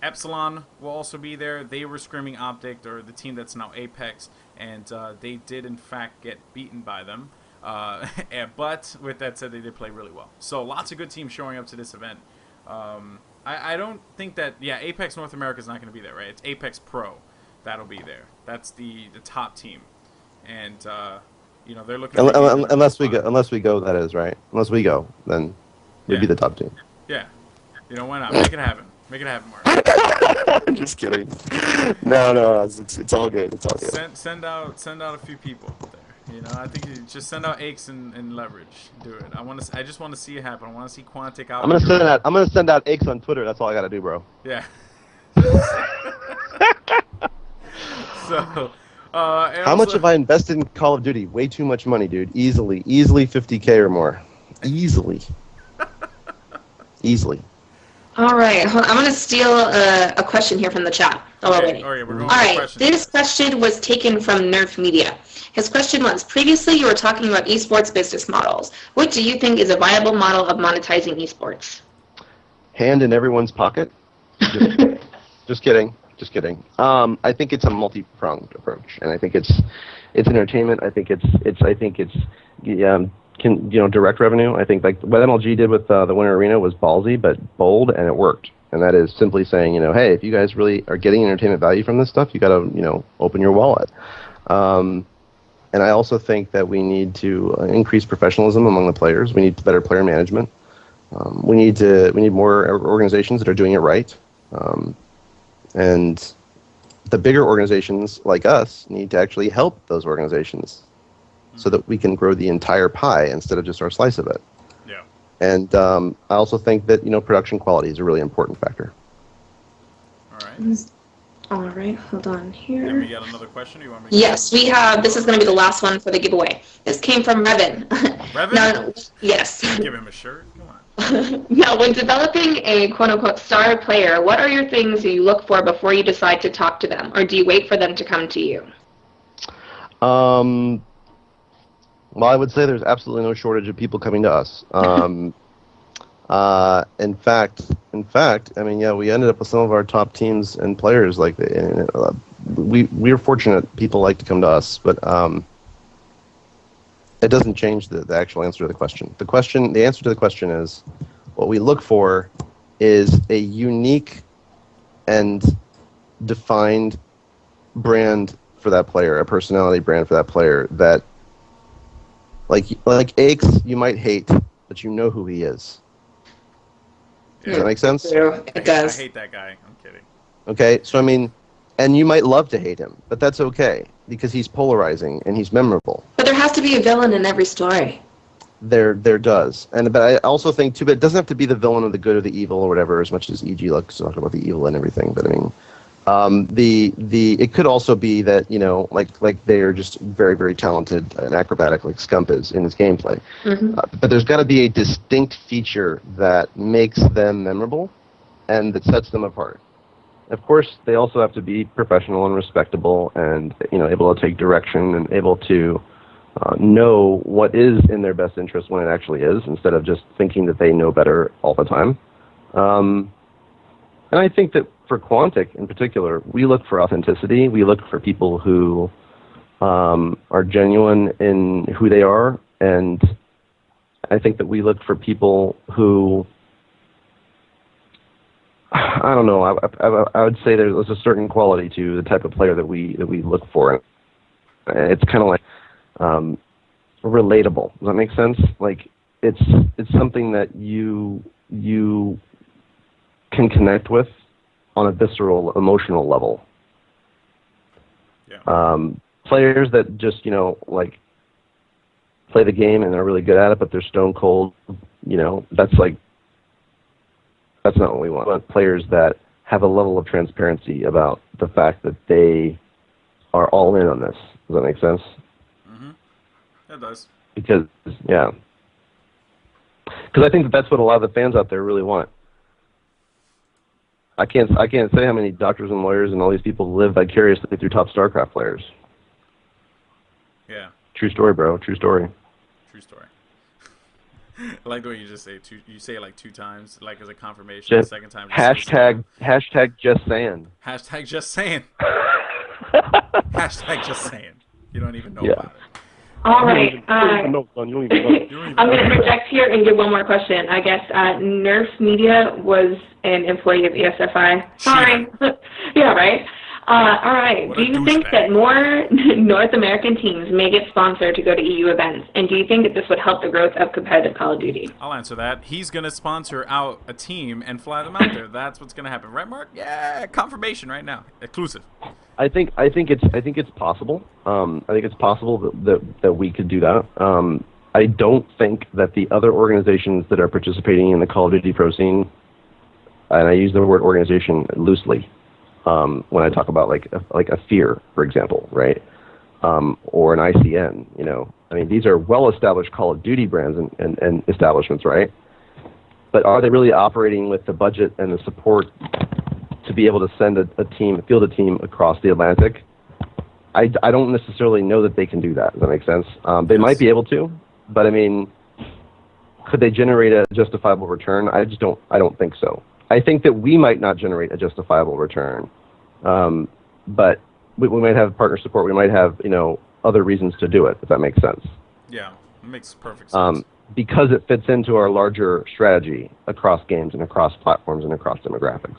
Epsilon will also be there. They were Screaming Optic, or the team that's now Apex, and they did, in fact, get beaten by them. But with that said, they did play really well. So lots of good teams showing up to this event. I don't think that... yeah, Apex North America is not going to be there, right? It's Apex Pro that'll be there. That's the top team. And, they're looking... unless we go, that is, right? Unless we go, then... we'd be the top team. Yeah. Why not? Make it happen. Make it happen, Mark. I'm just kidding. No, it's all good. It's all good. Send out a few people there. I think you just send out Aches and Leverage. Do it. I just want to see it happen. I want to see Quantic out. I'm gonna send out Aches on Twitter. That's all I gotta do, bro. Yeah. So. How much have I invested in Call of Duty? Way too much money, dude. Easily 50K or more. Easily. All right, I'm going to steal a question here from the chat. All right, this question was taken from Nerf Media. His question was, previously you were talking about esports business models. What do you think is a viable model of monetizing esports? Hand in everyone's pocket? Just kidding. I think it's a multi-pronged approach, and I think it's entertainment. I think it's direct revenue. I think like what MLG did with the Winter Arena was ballsy but bold, and it worked. And that is simply saying, hey, if you guys really are getting entertainment value from this stuff, you got to, open your wallet. And I also think that we need to increase professionalism among the players. We need better player management. We need more organizations that are doing it right. And the bigger organizations like us need to actually help those organizations so that we can grow the entire pie instead of just our slice of it. Yeah. And I also think that, production quality is a really important factor. All right. All right, hold on here. Have we got another question? You want me yes, we have. This is going to be the last one for the giveaway. This came from Revin. Revin? Now, yes. Give him a shirt. Come on. Now, when developing a quote-unquote star player, what are your things that you look for before you decide to talk to them? Or do you wait for them to come to you? Well, I would say there's absolutely no shortage of people coming to us. In fact, I mean, yeah, we ended up with some of our top teams and players. Like, we're fortunate people like to come to us, but it doesn't change the actual answer to the question. The answer to the question is, what we look for is a unique and defined brand for that player, a personality brand for that player that, like Aches, you might hate, but you know who he is. Does that make sense? It does. I hate that guy. I'm kidding. Okay, so I mean, and you might love to hate him, but that's okay because he's polarizing and he's memorable. But there has to be a villain in every story. there does, but I also think too. But it doesn't have to be the villain or the good or the evil or whatever. As much as EG likes to talk about the evil and everything, but I mean, it could also be that like they are just very very talented and acrobatic like Scump is in his gameplay. But there's got to be a distinct feature that makes them memorable, and that sets them apart. Of course, they also have to be professional and respectable, and able to take direction and able to know what is in their best interest when it actually is, instead of just thinking that they know better all the time. And I think that for Quantic in particular, we look for authenticity. We look for people who are genuine in who they are, and I think that we look for people who, I don't know, I would say there's a certain quality to the type of player that we look for. It's kind of like relatable. Does that make sense? Like it's something that you can connect with on a visceral, emotional level. Yeah. Players that just like play the game and are really good at it, but they're stone cold. That's not what we want. We want players that have a level of transparency about the fact that they are all in on this. Does that make sense? It does. Because I think that's what a lot of the fans out there really want. I can't say how many doctors and lawyers and all these people live vicariously through top StarCraft players. Yeah. True story, bro. True story. True story. I like the way you just say you say it like 2 times, like as a confirmation. The second time. Hashtag just saying. Hashtag just saying. Hashtag just saying. You don't even know about it. All right. I'm going to interject here and give one more question. I guess Nerf Media was an employee of ESFI. Sorry. Yeah, right? All right. Do you think that more North American teams may get sponsored to go to EU events? And do you think that this would help the growth of competitive Call of Duty? I'll answer that. He's going to sponsor out a team and fly them out there. That's what's going to happen. Right, Mark? Yeah, confirmation right now. Exclusive. I think it's possible. I think it's possible that we could do that. I don't think that the other organizations that are participating in the Call of Duty pro scene, and I use the word organization loosely when I talk about like a Fear, for example, right, or an ICN. I mean, these are well-established Call of Duty brands and establishments, right? But are they really operating with the budget and the support to be able to send field a team across the Atlantic? I don't necessarily know that they can do that. Does that make sense? They might be able to, but I mean, could they generate a justifiable return? I don't think so. I think that we might not generate a justifiable return, but we might have partner support. We might have other reasons to do it, if that makes sense. Yeah, it makes perfect sense. Because it fits into our larger strategy across games and across platforms and across demographics.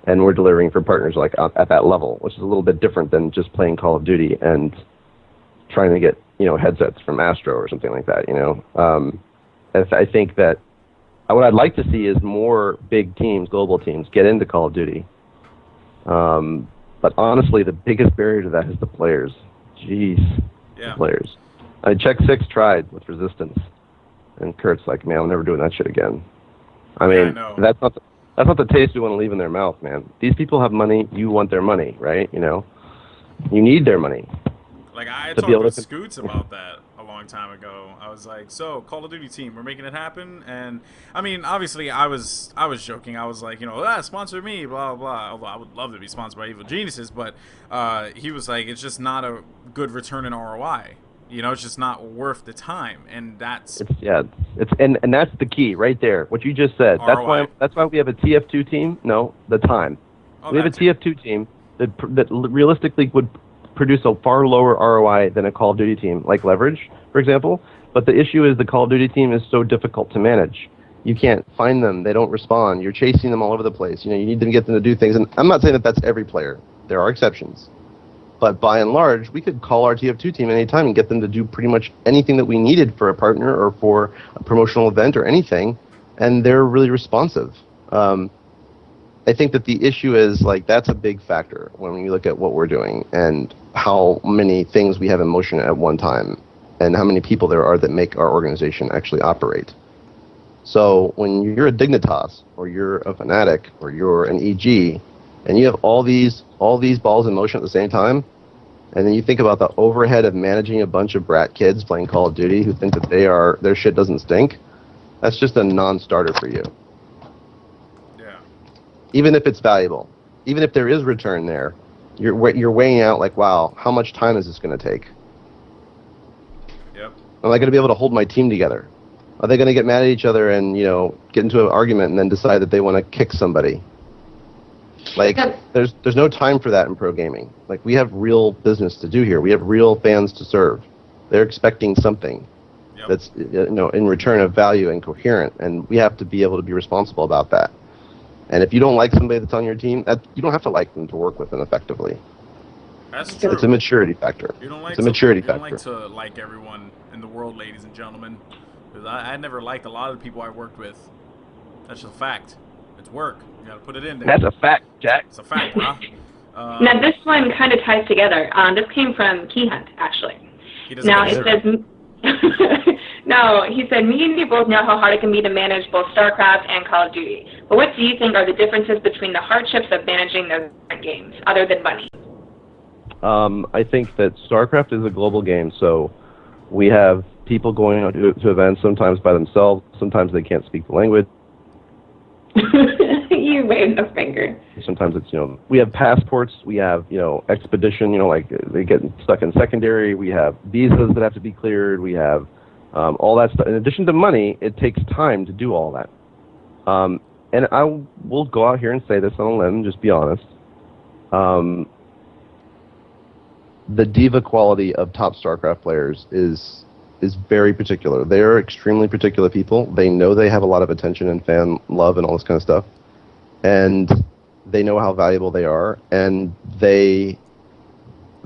And we're delivering for partners like at that level, which is a little bit different than just playing Call of Duty and trying to get headsets from Astro or something like that. I think that what I'd like to see is more big teams, global teams, get into Call of Duty. But honestly, the biggest barrier to that is the players. Jeez, yeah. The players. Check 6 tried with Resistance, and Kurt's like, man, I'm never doing that shit again. I mean, that's not the taste we want to leave in their mouth, man. These people have money. You want their money, right? You need their money. Like, I talked with Scoots about that a long time ago. I was like, so, Call of Duty team, we're making it happen. And, I mean, obviously, I was joking. I was like, sponsor me, blah, blah. Although I would love to be sponsored by Evil Geniuses. But he was like, it's just not a good return in ROI. It's just not worth the time, and that's and that's the key right there. What you just said. ROI. That's why we have a TF2 team. No, the time. We have a TF2 team that realistically would produce a far lower ROI than a Call of Duty team, like Leverage, for example. But the issue is the Call of Duty team is so difficult to manage. You can't find them. They don't respond. You're chasing them all over the place. You need to get them to do things. And I'm not saying that that's every player. There are exceptions. But by and large, we could call our TF2 team anytime and get them to do pretty much anything that we needed for a partner or for a promotional event or anything, and they're really responsive. I think that the issue is, that's a big factor when you look at what we're doing and how many things we have in motion at one time. and how many people there are that make our organization actually operate. So when you're a Dignitas, or you're a Fnatic, or you're an EG, and you have all these balls in motion at the same time, and then you think about the overhead of managing a bunch of brat kids playing Call of Duty who think that their shit doesn't stink, that's just a non-starter for you. Yeah. Even if it's valuable, even if there is return there, you're weighing out like, wow, how much time is this going to take? Yep. Am I going to be able to hold my team together? Are they going to get mad at each other and, get into an argument and then decide that they want to kick somebody? Like, there's no time for that in pro gaming. Like, we have real business to do here. We have real fans to serve. They're expecting something that's, in return of value and coherent, and we have to be able to be responsible about that. And if you don't like somebody that's on your team, you don't have to like them to work with them effectively. That's true. It's a maturity factor. You don't like it's a maturity factor. You don't like to like everyone in the world, ladies and gentlemen. Because I never liked a lot of the people I worked with. That's just a fact. It's work. You gotta put it in there. That's a fact, Jack. It's a fact, bro. Now this one kind of ties together. This came from Key Hunt, actually. Now it says, no, he said, me and you both know how hard it can be to manage both StarCraft and Call of Duty. But what do you think are the differences between the hardships of managing those games, other than money? I think that StarCraft is a global game, so we have people going out to events sometimes by themselves. Sometimes they can't speak the language. You waved a finger. Sometimes it's, we have passports, we have, expedition, like they get stuck in secondary, we have visas that have to be cleared, we have all that stuff. In addition to money, it takes time to do all that. And I will go out here and say this on a limb, just be honest. The diva quality of top StarCraft players is very particular. They are extremely particular people. They know they have a lot of attention and fan love and all this kind of stuff. And they know how valuable they are, and they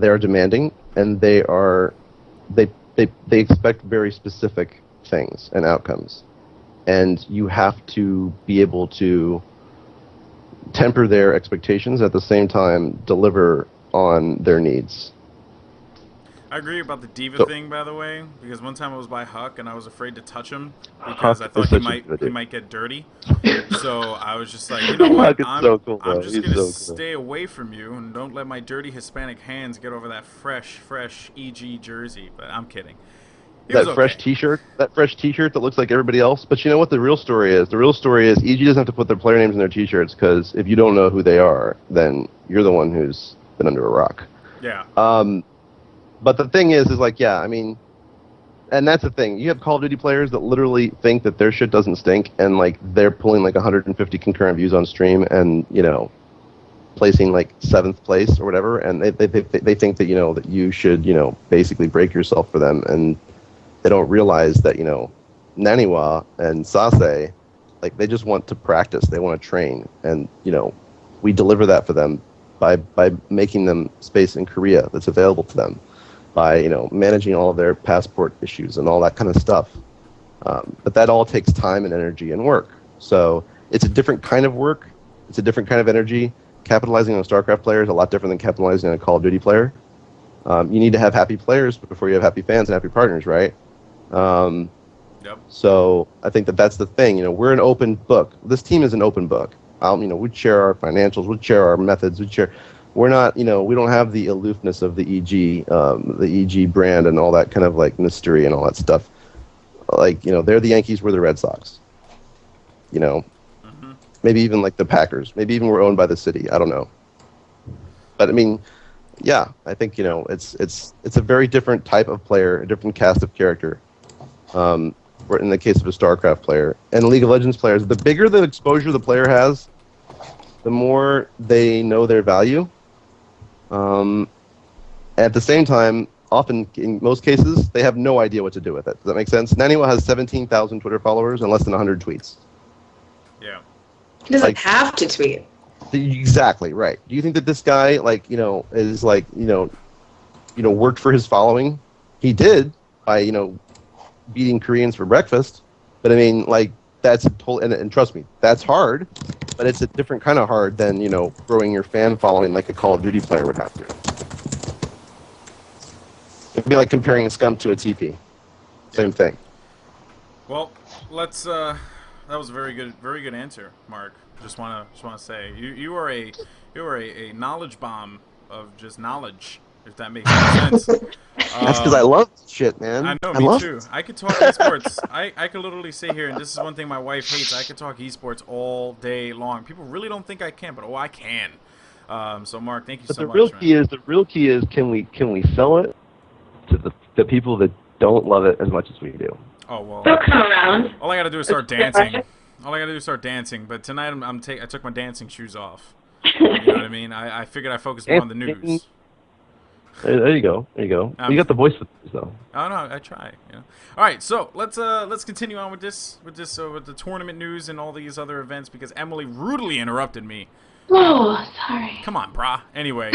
are demanding, and they expect very specific things and outcomes. And you have to be able to temper their expectations, at the same time deliver on their needs. I agree about the diva thing, by the way, because one time I was by Huck and I was afraid to touch him because I thought he might get dirty. So I was just like, you know what, I'm just going to stay away from you and don't let my dirty Hispanic hands get over that fresh EG jersey. But I'm kidding. Fresh t-shirt that looks like everybody else. But you know what the real story is? The real story is EG doesn't have to put their player names in their t-shirts, because if you don't know who they are, then you're the one who's been under a rock. Yeah. But the thing is like, yeah, I mean, and that's the thing. You have Call of Duty players that literally think that their shit doesn't stink, and like they're pulling like 150 concurrent views on stream, and placing like 7th place or whatever, and they think that that you should basically break yourself for them, and they don't realize that Naniwa and Sase, like, they just want to practice, they want to train, and we deliver that for them by making them space in Korea that's available to them, by managing all of their passport issues and all that kind of stuff. But that all takes time and energy and work. So it's a different kind of work. It's a different kind of energy. Capitalizing on a StarCraft player is a lot different than capitalizing on a Call of Duty player. You need to have happy players before you have happy fans and happy partners, right? Yep. So I think that's the thing. We're an open book. This team is an open book. We'd share our financials, we'd share our methods, we're not, we don't have the aloofness of the EG brand and all that kind of like mystery and all that stuff. Like, they're the Yankees, we're the Red Sox. Mm-hmm. Maybe even like the Packers. Maybe even we're owned by the city. I don't know. But I mean, yeah, I think, it's a very different type of player, a different cast of character. In the case of a StarCraft player. And League of Legends players, the bigger the exposure the player has, the more they know their value. At the same time, often, in most cases, they have no idea what to do with it. Does that make sense? Naniwa has 17,000 Twitter followers and less than 100 tweets. Yeah. He doesn't have to tweet. Exactly, right. Do you think that this guy, is worked for his following? He did by, beating Koreans for breakfast. But I mean, that's a total, and trust me, that's hard, but it's a different kind of hard than, growing your fan following like a Call of Duty player would have to. It'd be like comparing a scum to a TP. Same thing. Well, let's. That was a very good answer, Mark. Just wanna say you are a knowledge bomb of just knowledge. If that makes any sense. That's because I love shit, man. I know, I me love too. I could talk esports. I could literally sit here, and this is one thing my wife hates. I could talk esports all day long. People really don't think I can, but I can. So Mark, thank you so much. The real key is can we sell it to the people that don't love it as much as we do. Oh well. They'll come around. All I gotta do is start dancing. All I gotta do is start dancing. But tonight I took my dancing shoes off. You know what I mean? I figured I'd focus more on the news. There you go. You got the voice for this, though. Oh no, I try. You know. All right, so let's continue on with the tournament news and all these other events because Emily rudely interrupted me. Oh, sorry. Come on, brah. Anyway,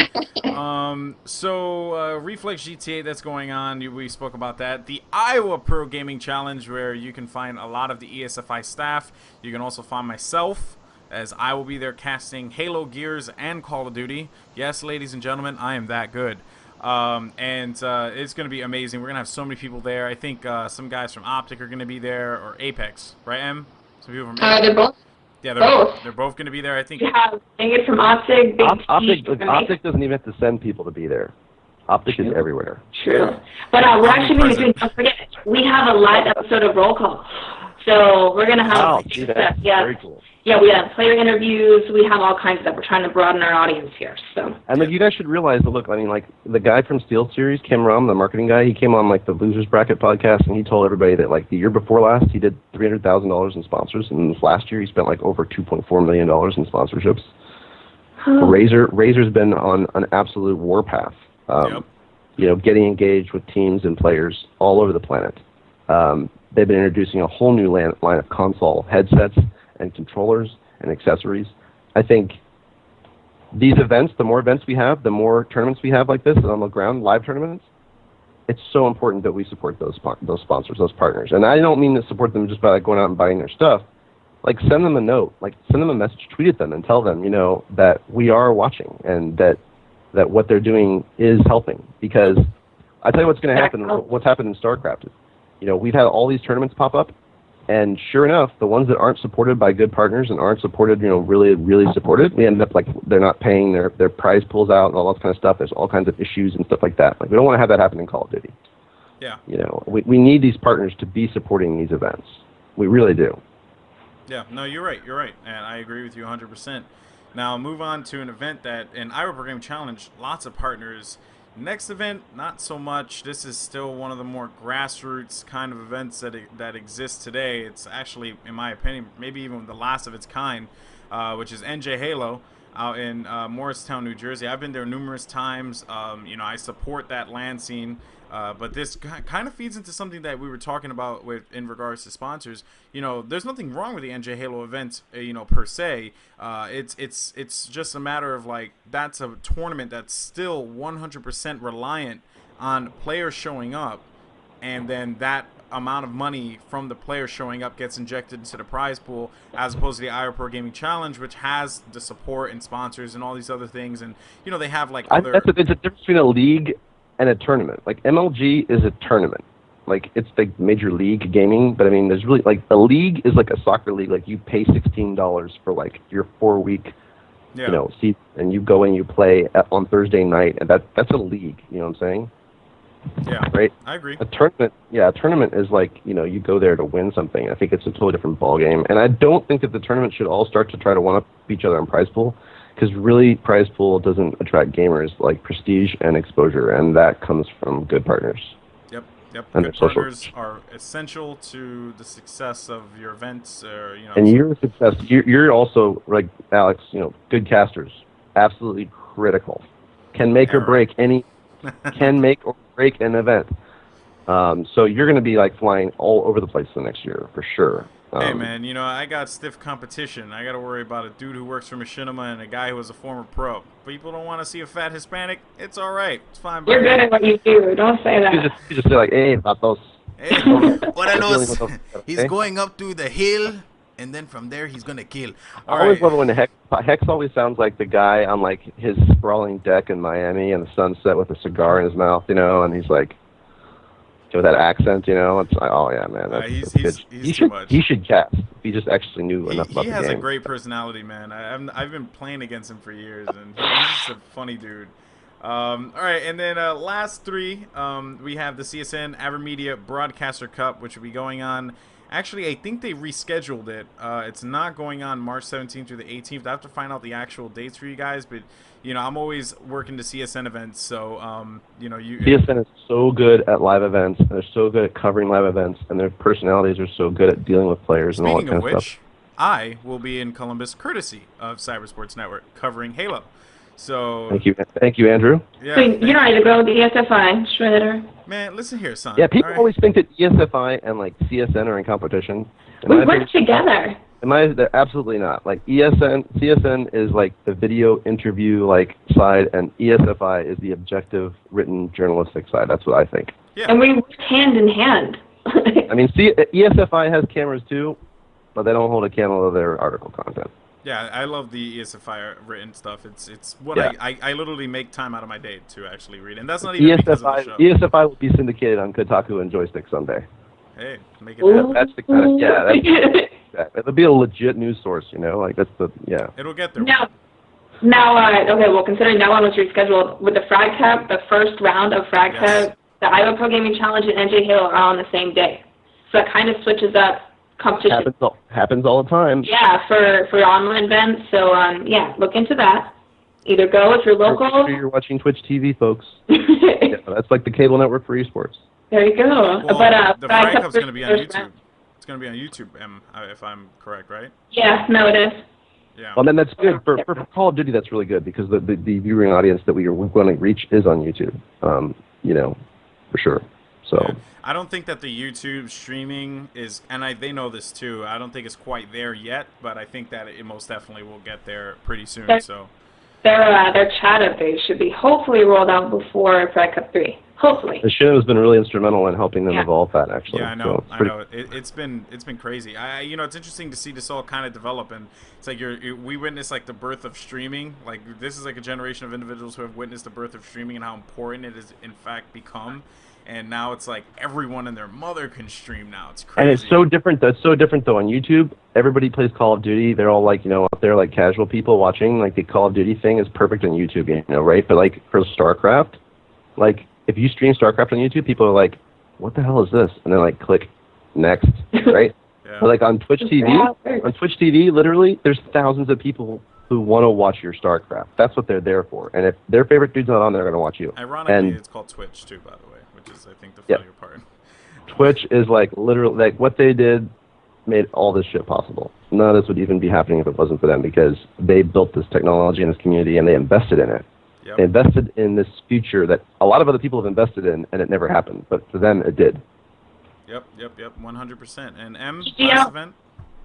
so Reflex GTA that's going on. We spoke about that. The Iowa Pro Gaming Challenge, where you can find a lot of the ESFI staff. You can also find myself, as I will be there casting Halo, Gears, and Call of Duty. Yes, ladies and gentlemen, I am that good. It's going to be amazing. We're going to have so many people there. I think some guys from Optic are going to be there, or Apex, right, Em? Some people from Apex. They're both. Yeah, they're both going to be there. I think. You have Ingrid from Optic. Optic doesn't even have to send people to be there. Optic is everywhere. True. But we're actually going to do, don't forget, we have a live episode of Roll Call. So we're going to have, very cool. Yeah, we have player interviews. We have all kinds of stuff. We're trying to broaden our audience here. So. And you guys should realize that, look, I mean, like, the guy from Steel Series, Kim Rum, the marketing guy, he came on, like, the Losers Bracket podcast, and he told everybody that, like, the year before last, he did $300,000 in sponsors, and this last year he spent, like, over $2.4 million in sponsorships. Razor's been on an absolute warpath. You know, getting engaged with teams and players all over the planet. They've been introducing a whole new line of console headsets and controllers and accessories. I think these events, the more events we have, the more tournaments we have like this on the ground, live tournaments, it's so important that we support those sponsors, those partners. And I don't mean to support them just by like going out and buying their stuff. Like, send them a note, like send them a message, tweet at them, and tell them, you know, that we are watching and that what they're doing is helping. Because I tell you what's going to happen. What's happened in StarCraft is, you know, we've had all these tournaments pop up. And sure enough, the ones that aren't supported by good partners and aren't supported, you know, really supported, we end up like they're not paying their prize pools out and all that kind of stuff. There's all kinds of issues and stuff like that. Like, we don't want to have that happen in Call of Duty. Yeah. You know, we need these partners to be supporting these events. We really do. Yeah. No, you're right. You're right, and I agree with you 100%. Now move on to an event that an Iowa Program Challenge, lots of partners. Next event, not so much. This is still one of the more grassroots kind of events that exist today. It's actually, in my opinion, maybe even the last of its kind, which is NJ Halo out in Morristown, New Jersey. I've been there numerous times. You know, I support that LAN scene. But this kind of feeds into something that we were talking about in regards to sponsors. You know, there's nothing wrong with the NJ Halo event, you know, per se. It's just a matter of, like, that's a tournament that's still 100% reliant on players showing up, and then that amount of money from the players showing up gets injected into the prize pool, as opposed to the Iowa Pro Gaming Challenge, which has the support and sponsors and all these other things. And, you know, they have, like, other... There's a difference between a league and a tournament. Like, MLG is a tournament. Like, it's like Major League Gaming, but I mean, there's really, like, a league is like a soccer league. Like, you pay $16 for, like, your 4-week, you know, season, and you go and you play on Thursday night, and that's a league, you know what I'm saying? Yeah, right? I agree. A tournament is like, you know, you go there to win something. I think it's a totally different ball game, and I don't think that the tournament should all start to try to one-up each other on prize pool. Because really, prize pool doesn't attract gamers like prestige and exposure, and that comes from good partners. Yep. And good partners are essential to the success of your events. You know. And your success, you're also, like Alex, you know, good casters, absolutely critical. Can make or break an event. So you're going to be like flying all over the place the next year for sure. Hey man, you know, I got stiff competition. I got to worry about a dude who works for Machinima and a guy who was a former pro. People don't want to see a fat Hispanic. It's all right. It's fine. You're good at what you do. Don't say that. You just say like, hey, vatos. Hey, buenos. He's going up to the hill, and then from there he's gonna kill. I always love it when Hex always sounds like the guy on like his sprawling deck in Miami in the sunset with a cigar in his mouth, you know, and he's like, with that accent, you know. It's like, oh yeah, man, he's he too should much. he should cast if he just actually knew enough about He the has a game. great personality, man. I've been playing against him for years, and he's just a funny dude. All right, and then last three, we have the CSN AverMedia Broadcaster Cup, which will be going on. Actually, I think they rescheduled it. It's not going on March 17th through the 18th. I have to find out the actual dates for you guys, but you know, I'm always working the CSN events, so you know, CSN is so good at live events. They're so good at covering live events, and their personalities are so good at dealing with players and all that kind of stuff. I will be in Columbus, courtesy of Cybersports Network, covering Halo. So thank you, Andrew. Yeah, so you're not to go with the ESFI, Shredder. Man, listen here, son. Yeah, people always think that ESFI and like CSN are in competition. We work together. They're absolutely not. Like CSN is like the video interview like side, and ESFI is the objective written journalistic side. That's what I think. Yeah. And we work hand in hand. I mean, ESFI has cameras too, but they don't hold a candle to their article content. Yeah, I love the ESFI written stuff. It's what I literally make time out of my day to actually read, and that's not even because of the show. ESFI will be syndicated on Kotaku and Joystick someday. Hey, make it happen. That's the kind of it'll be a legit news source, you know, like that's It'll get there. Now, okay, well, considering that one was rescheduled with the Frag Cup, the first round of Frag Cup, the Iowa Pro Gaming Challenge and NJ Halo are on the same day, so it kind of switches up competition. Happens all the time. Yeah, for online events. So yeah, look into that. Either go if you're local. Make sure you're watching Twitch TV, folks. Yeah, that's like the cable network for esports. There you go. Well, but the Frag Cup's going to be on YouTube. It's going to be on YouTube, if I'm correct, right? Yeah, no, it is. Yeah. Well, then that's good for Call of Duty. That's really good because the viewing audience that we're going to reach is on YouTube. You know, for sure. So. Yeah. I don't think that the YouTube streaming is, and they know this too. I don't think it's quite there yet, but I think that it most definitely will get there pretty soon. So their chat update should be hopefully rolled out before Frag Cup 3. Hopefully. Shin has been really instrumental in helping them evolve that, actually. Yeah, I know. So I know. It's been crazy. You know, it's interesting to see this all kind of develop, and it's like we witnessed like the birth of streaming. Like this is like a generation of individuals who have witnessed the birth of streaming and how important it has in fact become. And now it's like everyone and their mother can stream now. It's crazy. And it's so different. That's so different though. On YouTube, everybody plays Call of Duty. They're all like, you know, up there like casual people watching. Like the Call of Duty thing is perfect on YouTube, you know, right? But like for StarCraft, like if you stream StarCraft on YouTube, people are like, "What the hell is this?" And then like click next, right? Yeah. But like on Twitch TV, literally, there's thousands of people who want to watch your StarCraft. That's what they're there for. And if their favorite dude's not on, they're going to watch you. Ironically, it's called Twitch too, by the way. Which is, I think, the funnier part. Twitch is like literally like what they did made all this shit possible. None of this would even be happening if it wasn't for them because they built this technology and this community and they invested in it. Yep. They invested in this future that a lot of other people have invested in and it never happened, but for them it did. Yep, 100%. And last event?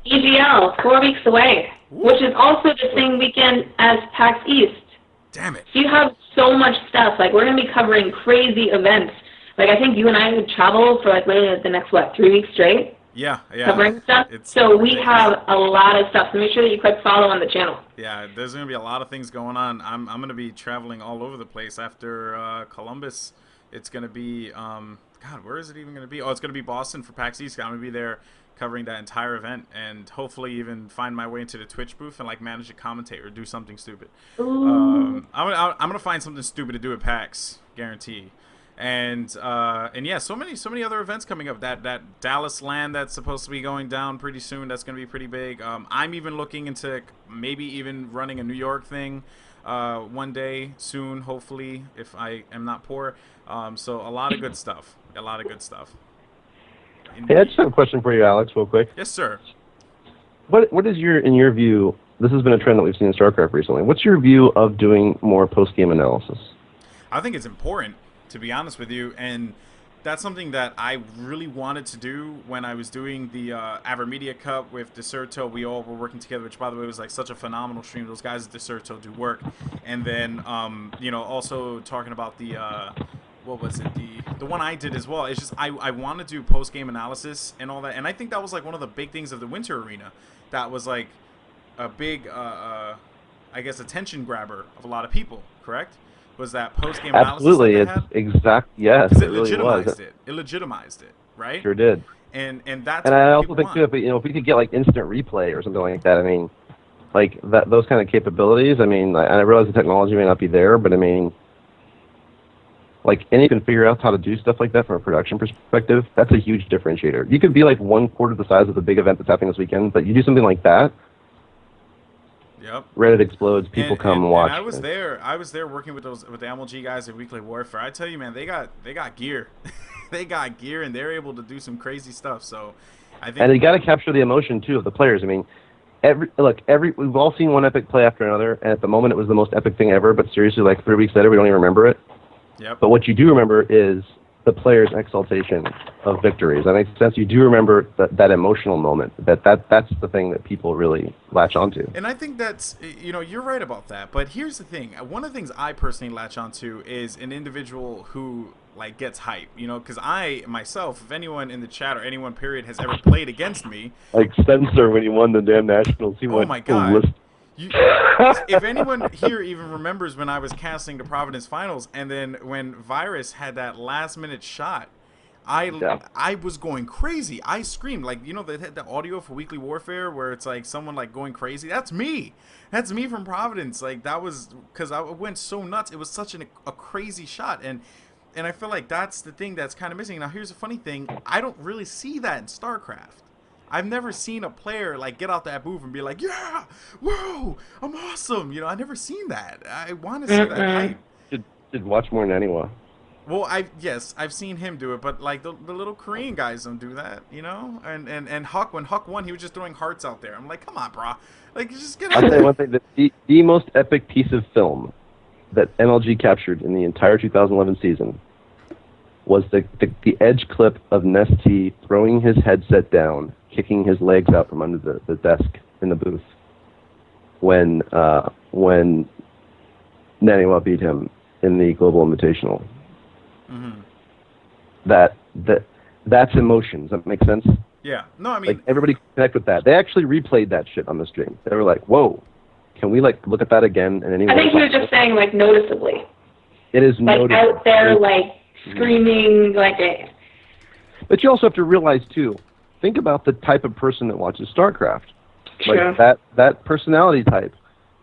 EGL, 4 weeks away, which is also the same weekend as PAX East. Damn it. So you have so much stuff. Like, we're going to be covering crazy events. Like, I think you and I would travel for, like, literally the next, 3 weeks straight? Yeah. Covering stuff. So we have a lot of stuff. So make sure that you click follow on the channel. Yeah, there's going to be a lot of things going on. I'm going to be traveling all over the place after Columbus. It's going to be, God, where is it even going to be? Oh, it's going to be Boston for PAX East. I'm going to be there covering that entire event and hopefully even find my way into the Twitch booth and like manage to commentate or do something stupid. I'm gonna find something stupid to do at PAX, guarantee. And yeah, so many other events coming up. That Dallas LAN that's supposed to be going down pretty soon. That's gonna be pretty big. I'm even looking into maybe even running a New York thing one day soon, hopefully, if I am not poor. So a lot of good stuff. A lot of good stuff. Hey, I just have a question for you, Alex, real quick. Yes, sir. What is in your view, this has been a trend that we've seen in StarCraft recently, what's your view of doing more post-game analysis? I think it's important, to be honest with you, and that's something that I really wanted to do when I was doing the AverMedia Cup with Deserto. We all were working together, which, by the way, was like such a phenomenal stream. Those guys at Deserto do work. And then, you know, also talking about the... what was it, the one I did as well. It's just I want to do post-game analysis and all that, and I think that was like one of the big things of the Winter Arena that was like a big I guess attention grabber of a lot of people, correct? was that post-game analysis that Absolutely, they it's had. yes, Because it it really was. legitimized it. It legitimized it, right? Sure did. And that's And what I also people think want. too, if we could get like instant replay or something like that, I mean, like those kind of capabilities. I mean, I realize the technology may not be there, but I mean, like any can figure out how to do stuff like that from a production perspective. That's a huge differentiator. You could be like 1/4 the size of the big event that's happening this weekend, but you do something like that. Yep. Reddit explodes. People come and watch. And I was there. I was there working with the MLG guys at Weekly Warfare. I tell you, man, they got gear. They got gear, and they're able to do some crazy stuff. So, I think. And you got to capture the emotion too of the players. I mean, we've all seen one epic play after another, and at the moment it was the most epic thing ever. But seriously, like 3 weeks later, we don't even remember it. Yep. But what you do remember is the players' exaltation of victories. That makes sense. You do remember that emotional moment. That's the thing that people really latch onto. And I think that's, you're right about that. But here's the thing. One of the things I personally latch onto is an individual who like gets hype. Because I myself, if anyone in the chat or anyone period has ever played against me, like Spencer when he won the damn nationals, he went. Oh my God. If anyone here even remembers when I was casting the Providence Finals, and then when Virus had that last-minute shot, I was going crazy. I screamed. Like, they had the audio for Weekly Warfare where it's like someone like going crazy. That's me. That's me from Providence. Like, that was because I went so nuts. It was such a crazy shot, and I feel like that's the thing that's kind of missing. Now, here's the funny thing. I don't really see that in StarCraft. I've never seen a player like get out that booth and be like, "Yeah, whoa, I'm awesome." I've never seen that. I want to see that hype. Should watch more than anyone. Well, I've seen him do it, but like the little Korean guys don't do that, And Huck, when Huck won, he was just throwing hearts out there. I'm like, come on, bro, like just get out. I'll tell you one thing: the most epic piece of film that MLG captured in the entire 2011 season was the edge clip of Nesty throwing his headset down, kicking his legs out from under the desk in the booth when Naniwa beat him in the Global Invitational. Mm-hmm. That's emotion. Does that make sense? Yeah. No, I mean, like everybody connect with that. They actually replayed that shit on the stream. They were like, "Whoa, can we like look at that again?" And I think he was just saying like noticeably. It is like noticeable. Out there, like screaming, like it. But you also have to realize too. Think about the type of person that watches StarCraft. Sure. Like that personality type,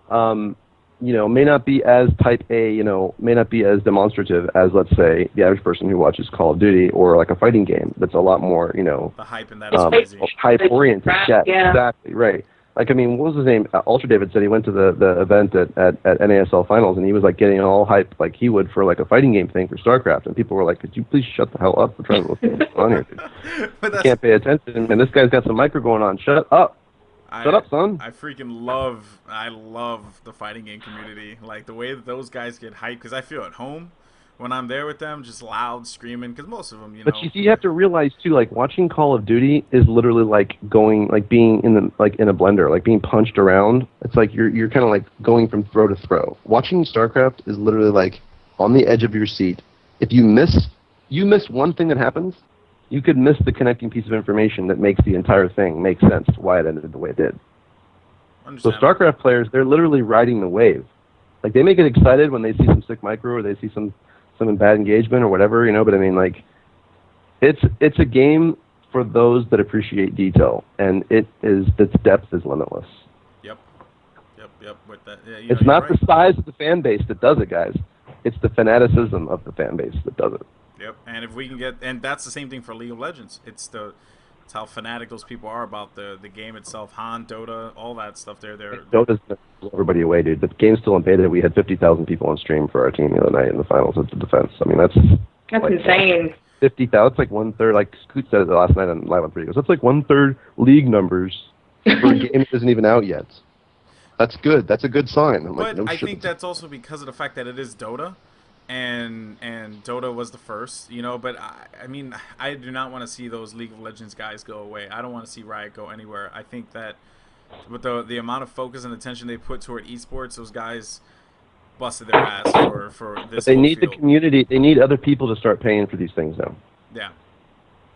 may not be as type A, may not be as demonstrative as, let's say, the average person who watches Call of Duty or like a fighting game that's a lot more, the hype in that is crazy. Hype-oriented. Yeah, exactly, right. Like, I mean, what was his name? Ultra David said he went to the event at NASL Finals, and he was, like, getting all hype like he would for, like, a fighting game thing for StarCraft. And people were like, could you please shut the hell up? We're trying to look what's on here, dude. You can't pay attention. And this guy's got some micro going on. Shut up. Shut up, son. I freaking love the fighting game community. Like, the way that those guys get hyped, because I feel at home when I'm there with them, just loud screaming, because most of them, But you see, you have to realize too, like watching Call of Duty is literally like being in a blender, like being punched around. It's like you're kind of like going from throw to throw. Watching StarCraft is literally like on the edge of your seat. If you miss one thing that happens, you could miss the connecting piece of information that makes the entire thing make sense. Why it ended the way it did. So StarCraft players, they're literally riding the wave. Like they may get excited when they see some sick micro or they see some bad engagement or whatever, But I mean, like, it's a game for those that appreciate detail, and its depth is limitless. Yep. With that, yeah, it's not the size of the fan base that does it, guys. It's the fanaticism of the fan base that does it. Yep. And if we can and that's the same thing for League of Legends. It's how fanatic those people are about the game itself. Han, Dota, all that stuff. Dota's gonna blow everybody away, dude. The game's still in beta. We had 50,000 people on stream for our team the other night in the finals of the defense. I mean, that's like, insane. 50,000. It's like 1/3. Like Scoot said it last night on Live on 3. He goes, that's like 1/3 league numbers for a game that isn't even out yet. That's good. That's a good sign. But I think that's also because of the fact that it is Dota. And Dota was the first, but I mean, I do not want to see those League of Legends guys go away. I don't want to see Riot go anywhere. I think that with the amount of focus and attention they put toward esports, those guys busted their ass for this. But they need the community. They need other people to start paying for these things now. Yeah.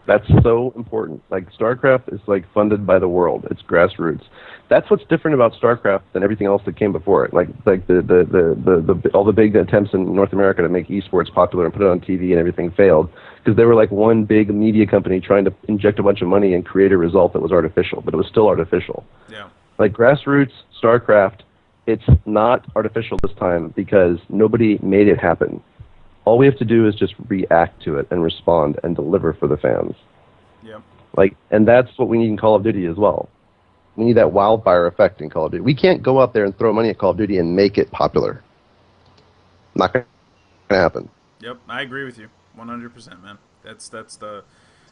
That's so important. Like StarCraft is like funded by the world. It's grassroots. That's what's different about StarCraft than everything else that came before it. Like the all the big attempts in North America to make esports popular and put it on TV and everything failed because they were like one big media company trying to inject a bunch of money and create a result that was artificial, but it was still artificial. Yeah. Like grassroots StarCraft, it's not artificial this time because nobody made it happen. All we have to do is just react to it and respond and deliver for the fans. Yep. Like, and that's what we need in Call of Duty as well. We need that wildfire effect in Call of Duty. We can't go out there and throw money at Call of Duty and make it popular. Not going to happen. Yep, I agree with you, 100%, man. That's the. It's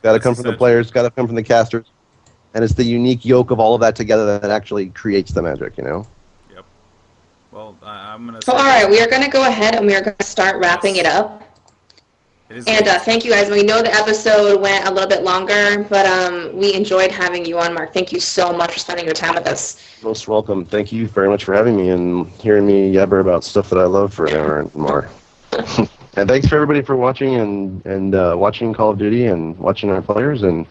got to come from the players. It's got to come from the casters, and it's the unique yoke of all of that together that actually creates the magic. You know. Yep. Well, I'm gonna. So, all right, we are going to go ahead and we are going to start wrapping it up. And thank you guys. We know the episode went a little bit longer, but we enjoyed having you on, Mark. Thank you so much for spending your time with us. Most welcome. Thank you very much for having me and hearing me yabber about stuff that I love for an hour and more. And thanks for everybody for watching and watching Call of Duty and watching our players. And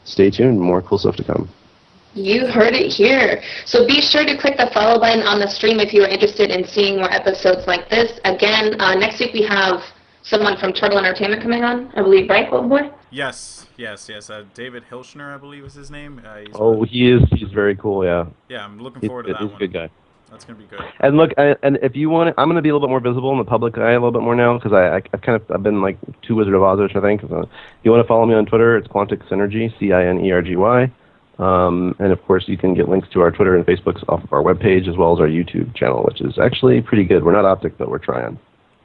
stay tuned. More cool stuff to come. You heard it here. So be sure to click the follow button on the stream if you are interested in seeing more episodes like this. Again, next week we have someone from Turtle Entertainment coming on, I believe, right, Golden Boy? Yes. David Hilshner, I believe is his name. He's very cool, yeah. Yeah, I'm looking forward to that one. He's a good guy. That's going to be good. And look, and if you want, I'm going to be a little bit more visible in the public eye a little bit more now because I've been like too Wizard of Oz-ish, I think. So if you want to follow me on Twitter, it's Quantic Synergy, Cinergy. And of course, you can get links to our Twitter and Facebook off of our webpage as well as our YouTube channel, which is actually pretty good. We're not Optic, but we're trying.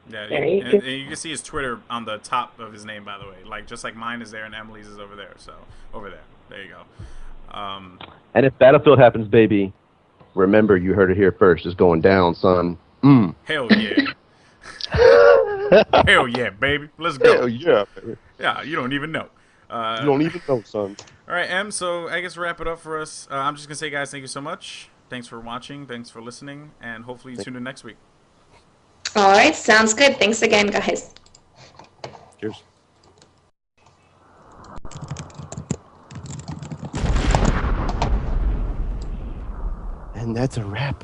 Yeah, and you can see his Twitter on the top of his name, by the way. Like just like mine is there and Emily's is over there. So over there you go. And if Battlefield happens, baby, remember you heard it here first. It's going down, son. Hell yeah. Hell yeah, baby. Let's go. Hell yeah, baby. Yeah, you don't even know. You don't even know, son. All right, Em. So I guess wrap it up for us. I'm just gonna say, guys, thank you so much. Thanks for watching. Thanks for listening, and hopefully you tune in next week. All right, sounds good. Thanks again, guys. Cheers. And that's a wrap.